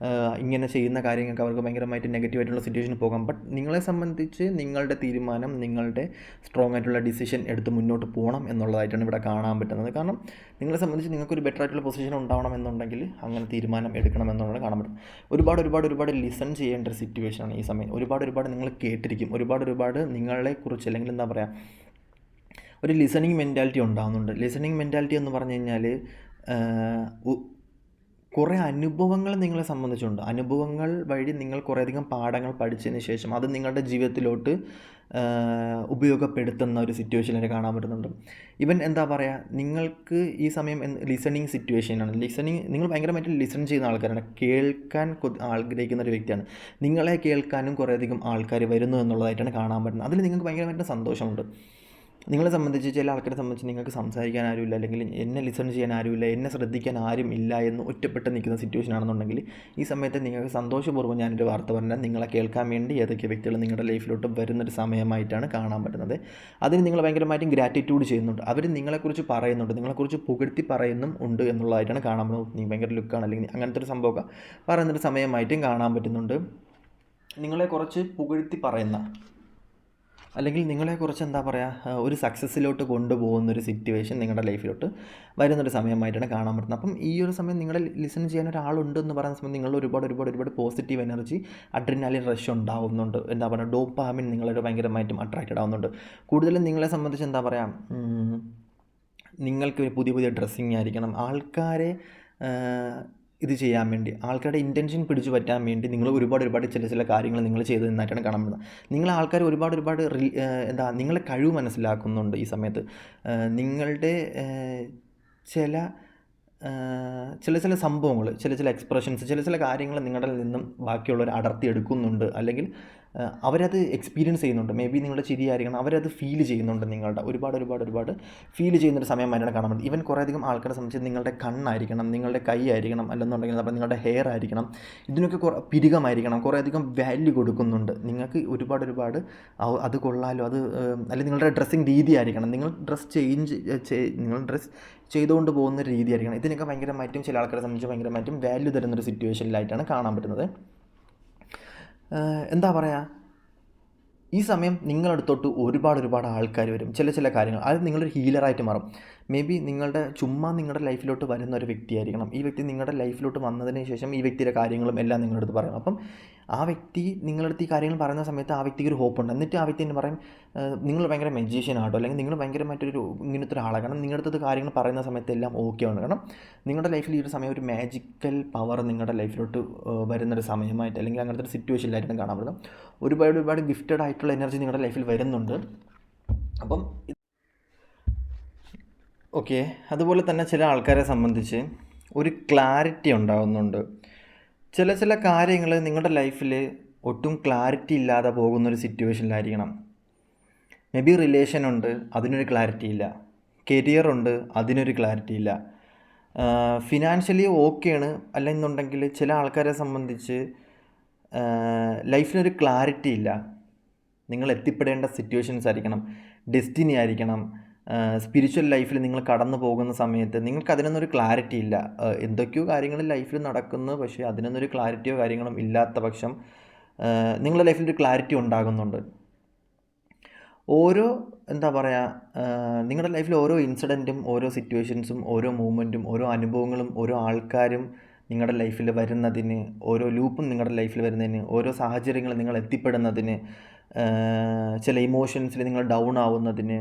Speaker 1: ഇങ്ങനെ ചെയ്യുന്ന കാര്യങ്ങൾക്ക് അവർക്ക് ഭയങ്കരമായിട്ട് നെഗറ്റീവായിട്ടുള്ള സിറ്റുവേഷൻ പോകാം. ബട്ട് നിങ്ങളെ സംബന്ധിച്ച് നിങ്ങളുടെ തീരുമാനം, നിങ്ങളുടെ സ്ട്രോങ് ആയിട്ടുള്ള ഡിസിഷൻ എടുത്ത് മുന്നോട്ട് പോകണം എന്നുള്ളതായിട്ടാണ് ഇവിടെ കാണാൻ പറ്റുന്നത്. കാരണം നിങ്ങളെ സംബന്ധിച്ച് നിങ്ങൾക്കൊരു ബെറ്റർ ആയിട്ടുള്ള പൊസിഷൻ ഉണ്ടാവണം എന്നുണ്ടെങ്കിൽ അങ്ങനെ തീരുമാനം എടുക്കണം എന്നുള്ളത് കാണാൻ പറ്റും. ഒരുപാട് ലിസൺ ചെയ്യേണ്ട ഒരു സിറ്റുവേഷനാണ് ഈ സമയം. ഒരുപാട് നിങ്ങൾ കേട്ടിരിക്കും. ഒരുപാട് നിങ്ങളെക്കുറിച്ച്, അല്ലെങ്കിൽ എന്താ പറയുക, ഒരു ലിസണിങ് മെൻറ്റാലിറ്റി ഉണ്ടാകുന്നുണ്ട്. ലിസണിങ് മെൻറ്റാലിറ്റി എന്ന് പറഞ്ഞു കഴിഞ്ഞാൽ കുറേ അനുഭവങ്ങൾ നിങ്ങളെ സംബന്ധിച്ചുണ്ട്. അനുഭവങ്ങൾ വഴി നിങ്ങൾ കുറേയധികം പാഠങ്ങൾ പഠിച്ചതിന് ശേഷം അത് നിങ്ങളുടെ ജീവിതത്തിലോട്ട് ഉപയോഗപ്പെടുത്തുന്ന ഒരു സിറ്റുവേഷനിൽ കാണാൻ പറ്റുന്നുണ്ട്. ഇവൻ എന്താ പറയുക, നിങ്ങൾക്ക് ഈ സമയം ലിസണിങ് സിറ്റുവേഷനാണ്. നിങ്ങൾ ഭയങ്കരമായിട്ട് ലിസൺ ചെയ്യുന്ന ആൾക്കാരാണ്, കേൾക്കാൻ ആഗ്രഹിക്കുന്ന ഒരു വ്യക്തിയാണ്. നിങ്ങളെ കേൾക്കാനും കുറേയധികം ആൾക്കാർ വരുന്നു എന്നുള്ളതായിട്ടാണ് കാണാൻ പറ്റുന്നത്. അതിൽ നിങ്ങൾക്ക് ഭയങ്കരമായിട്ട് സന്തോഷമുണ്ട്. നിങ്ങളെ സംബന്ധിച്ച്, ചില ആൾക്കാരെ സംബന്ധിച്ച് നിങ്ങൾക്ക് സംസാരിക്കാൻ ആരുമില്ല, അല്ലെങ്കിൽ എന്നെ ലിസൺ ചെയ്യാൻ ആരുമില്ല, എന്നെ ശ്രദ്ധിക്കാൻ ആരും ഇല്ല എന്ന് ഒറ്റപ്പെട്ട് നിൽക്കുന്ന സിറ്റുവേഷൻ ആണെന്നുണ്ടെങ്കിൽ ഈ സമയത്ത് നിങ്ങൾക്ക് സന്തോഷപൂർവ്വം ഞാനൊരു വാർത്ത പറഞ്ഞാൽ നിങ്ങളെ കേൾക്കാൻ വേണ്ടി ഏതൊക്കെ വ്യക്തികൾ നിങ്ങളുടെ ലൈഫിലോട്ട് വരുന്നൊരു സമയമായിട്ടാണ് കാണാൻ പറ്റുന്നത്. അതിന് നിങ്ങൾ ഭയങ്കരമായിട്ടും ഗ്രാറ്റിറ്റ്യൂഡ് ചെയ്യുന്നുണ്ട്. അവർ നിങ്ങളെക്കുറിച്ച് പറയുന്നുണ്ട്, നിങ്ങളെക്കുറിച്ച് പുകഴ്ത്തി പറയുന്നും ഉണ്ട് എന്നുള്ളതായിട്ടാണ് കാണാൻ പറ്റുന്നത്. നീ ഭയങ്കര ലുക്കാണ്, അല്ലെങ്കിൽ അങ്ങനത്തെ ഒരു സംഭവമൊക്കെ പറയുന്നൊരു സമയമായിട്ടും കാണാൻ പറ്റുന്നുണ്ട്. നിങ്ങളെക്കുറിച്ച് പുകഴ്ത്തി പറയുന്ന, അല്ലെങ്കിൽ നിങ്ങളെക്കുറിച്ച് എന്താ പറയുക, ഒരു സക്സസ്സിലോട്ട് കൊണ്ടുപോകുന്നൊരു സിറ്റുവേഷൻ നിങ്ങളുടെ ലൈഫിലോട്ട് വരുന്നൊരു സമയമായിട്ടാണ് കാണാൻ പറ്റുന്നത്. അപ്പം ഈ ഒരു സമയം നിങ്ങളെ ലിസൺ ചെയ്യാൻ ഒരാളുണ്ട് എന്ന് പറയുന്ന സമയം നിങ്ങൾ ഒരുപാട് പോസിറ്റീവ് എനർജി, അഡ്രിനാലിൻ റഷ് ഉണ്ടാവുന്നുണ്ട്. എന്താ പറയുക, ഡോപ്പാമിൻ നിങ്ങളൊരു ഭയങ്കരമായിട്ടും അട്രാക്റ്റഡ് ആവുന്നുണ്ട്. കൂടുതലും നിങ്ങളെ സംബന്ധിച്ച് എന്താ പറയുക, നിങ്ങൾക്ക് പുതിയ ഡ്രസ്സിങ് ആയിരിക്കണം, ആൾക്കാരെ ഇത് ചെയ്യാൻ വേണ്ടി, ആൾക്കാരുടെ ഇൻറ്റൻഷൻ പിടിച്ചു പറ്റാൻ വേണ്ടി നിങ്ങൾ ഒരുപാട് ചില കാര്യങ്ങൾ നിങ്ങൾ ചെയ്ത് നിന്നായിട്ടാണ് കാണാൻ പറ്റുന്നത്. നിങ്ങൾ ആൾക്കാർ നിങ്ങളെ കഴിവ് മനസ്സിലാക്കുന്നുണ്ട് ഈ സമയത്ത്. നിങ്ങളുടെ ചില സംഭവങ്ങൾ, ചില എക്സ്പ്രഷൻസ്, ചില കാര്യങ്ങൾ നിങ്ങളുടെ നിന്നും ബാക്കിയുള്ളവർ അടർത്തിയെടുക്കുന്നുണ്ട്, അല്ലെങ്കിൽ അവരത് എക്സ്പീരിയൻസ് ചെയ്യുന്നുണ്ട്. മേ ബി നിങ്ങളുടെ ചിരിയായിരിക്കണം, അവരത് ഫീൽ ചെയ്യുന്നുണ്ട്. നിങ്ങളുടെ ഒരുപാട് ഫീൽ ചെയ്യുന്നൊരു സമയമായിട്ടാണ് കാണാൻ പറ്റുന്നത്. ഈവൻ കുറേയധികം ആൾക്കാരെ സംബന്ധിച്ച് നിങ്ങളുടെ കണ്ണായിരിക്കണം, നിങ്ങളുടെ കൈ ആയിരിക്കണം, അല്ലെന്നുണ്ടെങ്കിൽ അപ്പോൾ നിങ്ങളുടെ ഹെയർ ആയിരിക്കണം, ഇതിനൊക്കെ പിരികമായിരിക്കണം, കുറേയധികം വാല്യൂ കൊടുക്കുന്നുണ്ട്. നിങ്ങൾക്ക് ഒരുപാട് അത് കൊള്ളാലോ, അത് അല്ലെങ്കിൽ നിങ്ങളുടെ ഡ്രസ്സിങ് രീതി ആയിരിക്കണം, നിങ്ങൾ ഡ്രസ്സ് ചെയ്തുകൊണ്ട് പോകുന്ന ഒരു രീതി ആയിരിക്കണം. ഇതിനൊക്കെ ഭയങ്കരമായിട്ടും ചില ആൾക്കാരെ സംബന്ധിച്ച് ഭയങ്കരമായിട്ടും വാല്യൂ തരുന്നൊരു സിറ്റുവേഷനിലായിട്ടാണ് കാണാൻ പറ്റുന്നത്. എന്താ പറയുക, ഈ സമയം നിങ്ങളടുത്തോട്ട് ഒരുപാട് ആൾക്കാർ വരും. ചില കാര്യങ്ങൾ അത് നിങ്ങളൊരു ഹീലറായിട്ട് മാറും. മേ ബി നിങ്ങളുടെ ലൈഫിലോട്ട് വരുന്ന ഒരു വ്യക്തിയായിരിക്കണം. ഈ വ്യക്തി നിങ്ങളുടെ ലൈഫിലോട്ട് വന്നതിന് ശേഷം ഈ വ്യക്തിയുടെ കാര്യങ്ങളും എല്ലാം നിങ്ങളുടെ അടുത്ത് പറയും. അപ്പം ആ വ്യക്തി നിങ്ങളടുത്ത് ഈ കാര്യങ്ങൾ പറയുന്ന സമയത്ത് ആ വ്യക്തിക്ക് ഒരു ഹോപ്പുണ്ട്. എന്നിട്ട് ആ വ്യക്തി എന്ന് പറയും നിങ്ങൾ ഭയങ്കര മെജീഷ്യൻ ആട്ടോ, അല്ലെങ്കിൽ നിങ്ങൾ ഭയങ്കരമായിട്ടൊരു ഇങ്ങനത്തെ ഒരാളാണ്. കാരണം നിങ്ങളുടെ അടുത്ത് കാര്യങ്ങൾ പറയുന്ന സമയത്ത് എല്ലാം ഓക്കെ ആണ്. കാരണം നിങ്ങളുടെ ലൈഫിൽ ഈ ഒരു സമയം ഒരു മാജിക്കൽ പവർ നിങ്ങളുടെ ലൈഫിലോട്ട് വരുന്നൊരു സമയമായിട്ട്, അല്ലെങ്കിൽ അങ്ങനത്തെ ഒരു സിറ്റുവേഷനിലായിട്ടും കാണാൻ പറ്റുന്നത്. ഒരുപാട് ഗിഫ്റ്റഡ് ആയിട്ടുള്ള എനർജി നിങ്ങളുടെ ലൈഫിൽ വരുന്നുണ്ട്. അപ്പം ഓക്കെ, അതുപോലെ തന്നെ ചില ആൾക്കാരെ സംബന്ധിച്ച് ഒരു ക്ലാരിറ്റി ഉണ്ടാകുന്നുണ്ട്. ചില കാര്യങ്ങൾ നിങ്ങളുടെ ലൈഫിൽ ഒട്ടും ക്ലാരിറ്റി ഇല്ലാതെ പോകുന്നൊരു സിറ്റുവേഷനിലായിരിക്കണം. മേ ബി റിലേഷൻ ഉണ്ട്, അതിനൊരു ക്ലാരിറ്റി ഇല്ല. കരിയർ ഉണ്ട്, അതിനൊരു ക്ലാരിറ്റി ഇല്ല. ഫിനാൻഷ്യലി ഓക്കെയാണ്, അല്ലെന്നുണ്ടെങ്കിൽ ചില ആൾക്കാരെ സംബന്ധിച്ച് ലൈഫിനൊരു ക്ലാരിറ്റി ഇല്ല. നിങ്ങൾ എത്തിപ്പെടേണ്ട സിറ്റുവേഷൻസ് ആയിരിക്കണം, ഡെസ്റ്റിനി ആയിരിക്കണം. സ്പിരിച്വൽ ലൈഫിൽ നിങ്ങൾ കടന്നു പോകുന്ന സമയത്ത് നിങ്ങൾക്ക് അതിനൊന്നൊരു ക്ലാരിറ്റി ഇല്ല. എന്തൊക്കെയോ കാര്യങ്ങൾ ലൈഫിൽ നടക്കുന്നു, പക്ഷേ അതിനൊന്നൊരു ക്ലാരിറ്റിയോ കാര്യങ്ങളും ഇല്ലാത്ത പക്ഷം നിങ്ങളുടെ ലൈഫിലൊരു ക്ലാരിറ്റി ഉണ്ടാകുന്നുണ്ട്. ഓരോ എന്താ പറയുക, നിങ്ങളുടെ ലൈഫിൽ ഓരോ ഇൻസിഡൻറ്റും, ഓരോ സിറ്റുവേഷൻസും, ഓരോ മൂമെൻറ്റും, ഓരോ അനുഭവങ്ങളും, ഓരോ ആൾക്കാരും നിങ്ങളുടെ ലൈഫിൽ വരുന്നതിന്, ഓരോ ലൂപ്പും നിങ്ങളുടെ ലൈഫിൽ വരുന്നതിന്, ഓരോ സാഹചര്യങ്ങൾ നിങ്ങൾ എത്തിപ്പെടുന്നതിന്, ചില ഇമോഷൻസിൽ നിങ്ങൾ ഡൗൺ ആവുന്നതിന്,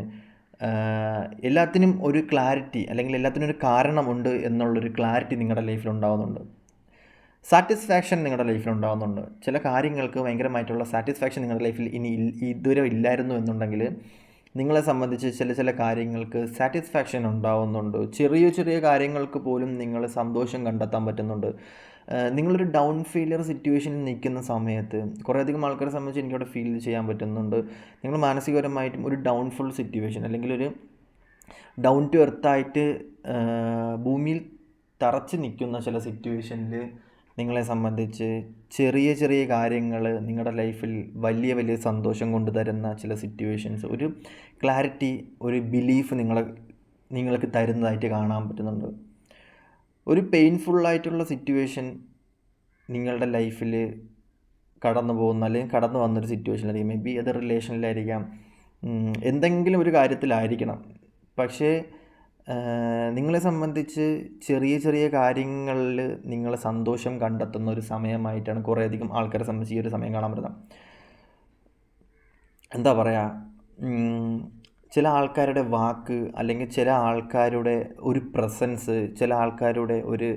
Speaker 1: എല്ലാത്തിനും ഒരു ക്ലാരിറ്റി, അല്ലെങ്കിൽ എല്ലാത്തിനും ഒരു കാരണമുണ്ട് എന്നുള്ളൊരു ക്ലാരിറ്റി നിങ്ങളുടെ ലൈഫിൽ ഉണ്ടാകുന്നുണ്ട്. സാറ്റിസ്ഫാക്ഷൻ നിങ്ങളുടെ ലൈഫിൽ ഉണ്ടാകുന്നുണ്ട്. ചില കാര്യങ്ങൾക്ക് ഭയങ്കരമായിട്ടുള്ള സാറ്റിസ്ഫാക്ഷൻ നിങ്ങളുടെ ലൈഫിൽ ഇതുവരെ ഇല്ലായിരുന്നു എന്നുണ്ടെങ്കിൽ നിങ്ങളെ സംബന്ധിച്ച് ചില കാര്യങ്ങൾക്ക് സാറ്റിസ്ഫാക്ഷൻ ഉണ്ടാകുന്നുണ്ട്. ചെറിയ കാര്യങ്ങൾക്ക് പോലും നിങ്ങൾ സന്തോഷം കണ്ടെത്താൻ പറ്റുന്നുണ്ട്. നിങ്ങളൊരു ഡൗൺ ഫെയിലിയർ സിറ്റുവേഷനിൽ നിൽക്കുന്ന സമയത്ത് കുറേയധികം ആൾക്കാരെ സംബന്ധിച്ച് എനിക്കവിടെ ഫീൽ ചെയ്യാൻ പറ്റുന്നുണ്ട്. നിങ്ങൾ മാനസികപരമായിട്ടും ഒരു ഡൗൺഫുൾ സിറ്റുവേഷൻ, അല്ലെങ്കിൽ ഒരു ഡൗൺ ടു എർത്തായിട്ട് ഭൂമിയിൽ തറച്ച് നിൽക്കുന്ന ചില സിറ്റുവേഷനിൽ നിങ്ങളെ സംബന്ധിച്ച് ചെറിയ കാര്യങ്ങൾ നിങ്ങളുടെ ലൈഫിൽ വലിയ സന്തോഷം കൊണ്ടുതരുന്ന ചില സിറ്റുവേഷൻസ്, ഒരു ക്ലാരിറ്റി, ഒരു ബിലീഫ് നിങ്ങൾക്ക് തരുന്നതായിട്ട് കാണാൻ പറ്റുന്നുണ്ട്. ഒരു പെയിൻഫുള്ളായിട്ടുള്ള സിറ്റുവേഷൻ നിങ്ങളുടെ ലൈഫിൽ കടന്നു പോകുന്ന, അല്ലെങ്കിൽ കടന്നു വന്നൊരു സിറ്റുവേഷനിലായിരിക്കും. മേ ബി അത് റിലേഷനിലായിരിക്കാം, എന്തെങ്കിലും ഒരു കാര്യത്തിലായിരിക്കണം. പക്ഷേ നിങ്ങളെ സംബന്ധിച്ച് ചെറിയ കാര്യങ്ങളിൽ നിങ്ങൾ സന്തോഷം കണ്ടെത്തുന്ന ഒരു സമയമായിട്ടാണ് കുറേയധികം ആൾക്കാരെ സംബന്ധിച്ച് ഈ ഒരു സമയം കാണാൻ പറ്റുന്നത്. എന്താ പറയുക, ചില ആൾക്കാരുടെ വാക്ക്, അല്ലെങ്കിൽ ചില ആൾക്കാരുടെ ഒരു പ്രസൻസ്, ചില ആൾക്കാരുടെ ഒരു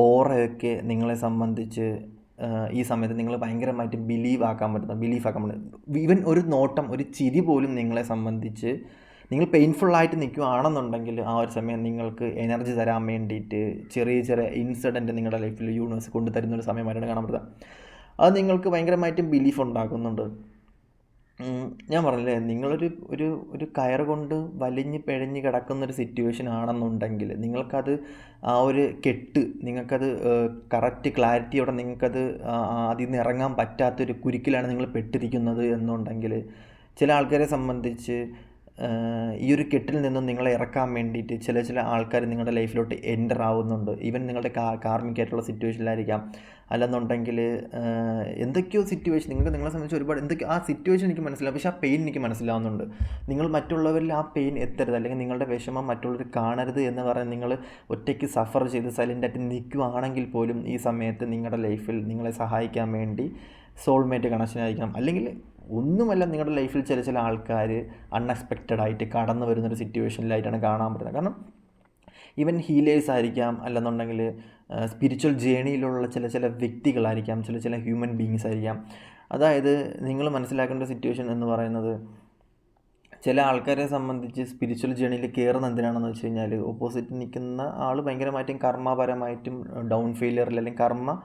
Speaker 1: ഓറയൊക്കെ നിങ്ങളെ സംബന്ധിച്ച് ഈ സമയത്ത് നിങ്ങൾ ഭയങ്കരമായിട്ട് ബിലീഫ് ആക്കാൻ പറ്റും. ഈവൻ ഒരു നോട്ടം, ഒരു ചിരി പോലും നിങ്ങളെ സംബന്ധിച്ച്, നിങ്ങൾ പെയിൻഫുള്ളായിട്ട് നിൽക്കുകയാണെന്നുണ്ടെങ്കിൽ ആ ഒരു സമയം നിങ്ങൾക്ക് എനർജി തരാൻ വേണ്ടിയിട്ട് ചെറിയ ഇൻസിഡൻറ്റ് നിങ്ങളുടെ ലൈഫിൽ യൂണിവേഴ്സ് കൊണ്ടുതരുന്നൊരു സമയമായിട്ടാണ് കാണാൻ പറ്റുക. അത് നിങ്ങൾക്ക് ഭയങ്കരമായിട്ടും ബിലീഫ് ഉണ്ടാക്കുന്നുണ്ട്. ഞാൻ പറഞ്ഞില്ലേ, ഒരു കയർ കൊണ്ട് വലിഞ്ഞ് പിഴഞ്ഞ് കിടക്കുന്നൊരു സിറ്റുവേഷൻ ആണെന്നുണ്ടെങ്കിൽ നിങ്ങൾക്കത് ആ ഒരു കെട്ട്, നിങ്ങൾക്കത് കറക്റ്റ് ക്ലാരിറ്റിയോടെ നിങ്ങൾക്കത് അതിൽ നിന്ന് ഇറങ്ങാൻ പറ്റാത്തൊരു കുരുക്കിലാണ് നിങ്ങൾ പെട്ടിരിക്കുന്നത് എന്നുണ്ടെങ്കിൽ ചില ആൾക്കാരെ സംബന്ധിച്ച് ഈ ഒരു കെട്ടിൽ നിന്നും നിങ്ങളെ ഇറക്കാൻ വേണ്ടിയിട്ട് ചില ആൾക്കാർ നിങ്ങളുടെ ലൈഫിലോട്ട് എൻ്റർ ആവുന്നുണ്ട്. ഈവൻ നിങ്ങളുടെ കാർമികമായിട്ടുള്ള സിറ്റുവേഷനിലായിരിക്കാം, അല്ലെന്നുണ്ടെങ്കിൽ എന്തൊക്കെയോ സിറ്റുവേഷൻ നിങ്ങളെ സംബന്ധിച്ച് എന്തൊക്കെയോ ആ സിറ്റുവേഷൻ എനിക്ക് മനസ്സിലാവും, പക്ഷേ ആ പെയിൻ എനിക്ക് മനസ്സിലാവുന്നുണ്ട്. നിങ്ങൾ മറ്റുള്ളവരിൽ ആ പെയിൻ എത്തരുത്, അല്ലെങ്കിൽ നിങ്ങളുടെ വിഷമം മറ്റുള്ളവർ കാണരുത് എന്ന് പറഞ്ഞ് നിങ്ങൾ ഒറ്റയ്ക്ക് സഫർ ചെയ്ത് സൈലൻ്റായിട്ട് നിൽക്കുകയാണെങ്കിൽ പോലും ഈ സമയത്ത് നിങ്ങളുടെ ലൈഫിൽ നിങ്ങളെ സഹായിക്കാൻ വേണ്ടി സോൾമേറ്റ് കണക്ഷൻ ആയിരിക്കണം. അല്ലെങ്കിൽ ഒന്നുമല്ല, നിങ്ങളുടെ ലൈഫിൽ ചില ആൾക്കാർ അൺഎക്സ്പെക്റ്റഡ് ആയിട്ട് കടന്നു വരുന്നൊരു സിറ്റുവേഷനിലായിട്ടാണ് കാണാൻ പറ്റുന്നത്. കാരണം ഈവൻ ഹീലേഴ്സ് ആയിരിക്കാം, അല്ലെന്നുണ്ടെങ്കിൽ സ്പിരിച്വൽ ജേണിയിലുള്ള ചില വ്യക്തികളായിരിക്കാം, ചില ഹ്യൂമൻ ബീങ്സ് ആയിരിക്കാം. അതായത് നിങ്ങൾ മനസ്സിലാക്കേണ്ട സിറ്റുവേഷൻ എന്ന് പറയുന്നത്, ചില ആൾക്കാരെ സംബന്ധിച്ച് സ്പിരിച്വൽ ജേണിയിൽ കയറുന്ന എന്തിനാണെന്ന് വെച്ച് കഴിഞ്ഞാൽ, ഓപ്പോസിറ്റ് നിൽക്കുന്ന ആൾ ഭയങ്കരമായിട്ടും കർമ്മപരമായിട്ടും ഡൗൺ ഫെയിലിയറിൽ, അല്ലെങ്കിൽ കർമ്മ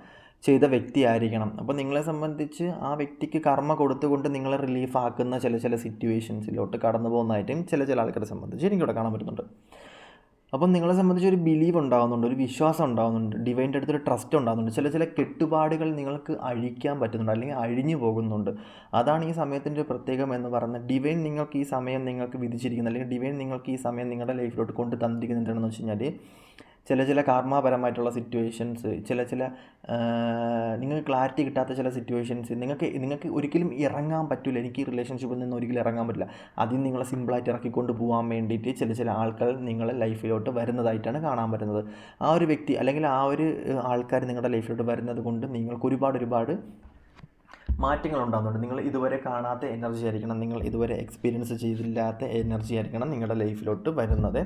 Speaker 1: ചെയ്ത വ്യക്തി ആയിരിക്കണം. അപ്പോൾ നിങ്ങളെ സംബന്ധിച്ച് ആ വ്യക്തിക്ക് കർമ്മ കൊടുത്തുകൊണ്ട് നിങ്ങളെ റിലീഫ് ആക്കുന്ന ചില സിറ്റുവേഷൻസിലോട്ട് കടന്നു പോകുന്നതായിട്ടും ചില ആൾക്കാരെ സംബന്ധിച്ച് എനിക്കിവിടെ കാണാൻ പറ്റുന്നുണ്ട്. അപ്പം നിങ്ങളെ സംബന്ധിച്ച് ഒരു ബിലീവ് ഉണ്ടാകുന്നുണ്ട്, ഒരു വിശ്വാസം ഉണ്ടാകുന്നുണ്ട്, ഡിവൈൻ്റെ അടുത്തൊരു ട്രസ്റ്റ് ഉണ്ടാകുന്നുണ്ട്. ചില കെട്ടുപാടുകൾ നിങ്ങൾക്ക് അഴിക്കാൻ പറ്റുന്നുണ്ട്, അല്ലെങ്കിൽ അഴിഞ്ഞു പോകുന്നുണ്ട്. അതാണ് ഈ സമയത്തിൻ്റെ പ്രത്യേകം എന്ന് പറയുന്നത്. ഡിവൈൻ നിങ്ങൾക്ക് ഈ സമയം നിങ്ങൾക്ക് വിധിച്ചിരിക്കുന്നത്, അല്ലെങ്കിൽ ഡിവൈൻ നിങ്ങൾക്ക് ഈ സമയം നിങ്ങളുടെ ലൈഫിലോട്ട് കൊണ്ട് തന്നിരിക്കുന്നത് എന്താണെന്ന് വെച്ച് കഴിഞ്ഞാൽ, ചില കാർമാപരമായിട്ടുള്ള സിറ്റുവേഷൻസ്, നിങ്ങൾക്ക് ക്ലാരിറ്റി കിട്ടാത്ത ചില സിറ്റുവേഷൻസ്, നിങ്ങൾക്ക് ഒരിക്കലും ഇറങ്ങാൻ പറ്റില്ല. എനിക്ക് ഈ റിലേഷൻഷിപ്പിൽ നിന്ന് ഒരിക്കലും ഇറങ്ങാൻ പറ്റില്ല. അതിൽ നിങ്ങളെ സിമ്പിളായിട്ട് ഇറക്കിക്കൊണ്ട് പോകാൻ വേണ്ടിയിട്ട് ചില ആൾക്കാർ നിങ്ങളെ ലൈഫിലോട്ട് വരുന്നതായിട്ടാണ് കാണാൻ പറ്റുന്നത്. ആ ഒരു വ്യക്തി, അല്ലെങ്കിൽ ആ ഒരു ആൾക്കാർ നിങ്ങളുടെ ലൈഫിലോട്ട് വരുന്നത് കൊണ്ട് നിങ്ങൾക്ക് ഒരുപാട് മാറ്റങ്ങൾ ഉണ്ടാകുന്നുണ്ട്. നിങ്ങൾ ഇതുവരെ കാണാത്ത എനർജി ആയിരിക്കണം, നിങ്ങൾ ഇതുവരെ എക്സ്പീരിയൻസ് ചെയ്തില്ലാത്ത എനർജി ആയിരിക്കണം നിങ്ങളുടെ ലൈഫിലോട്ട് വരുന്നത്.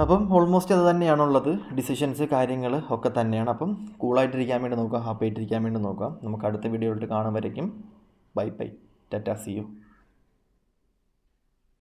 Speaker 1: അപ്പം ഓൾമോസ്റ്റ് അത് തന്നെയാണുള്ളത്. ഡിസിഷൻസ് കാര്യങ്ങൾ ഒക്കെ തന്നെയാണ്. അപ്പം കൂളായിട്ടിരിക്കാൻ വേണ്ടി നോക്കുക, ഹാപ്പി ആയിട്ടിരിക്കാൻ വേണ്ടി നോക്കുക. നമുക്ക് അടുത്ത വീഡിയോയിലോട്ട് കാണുമ്പോഴേക്കും bye bye, tata, see U.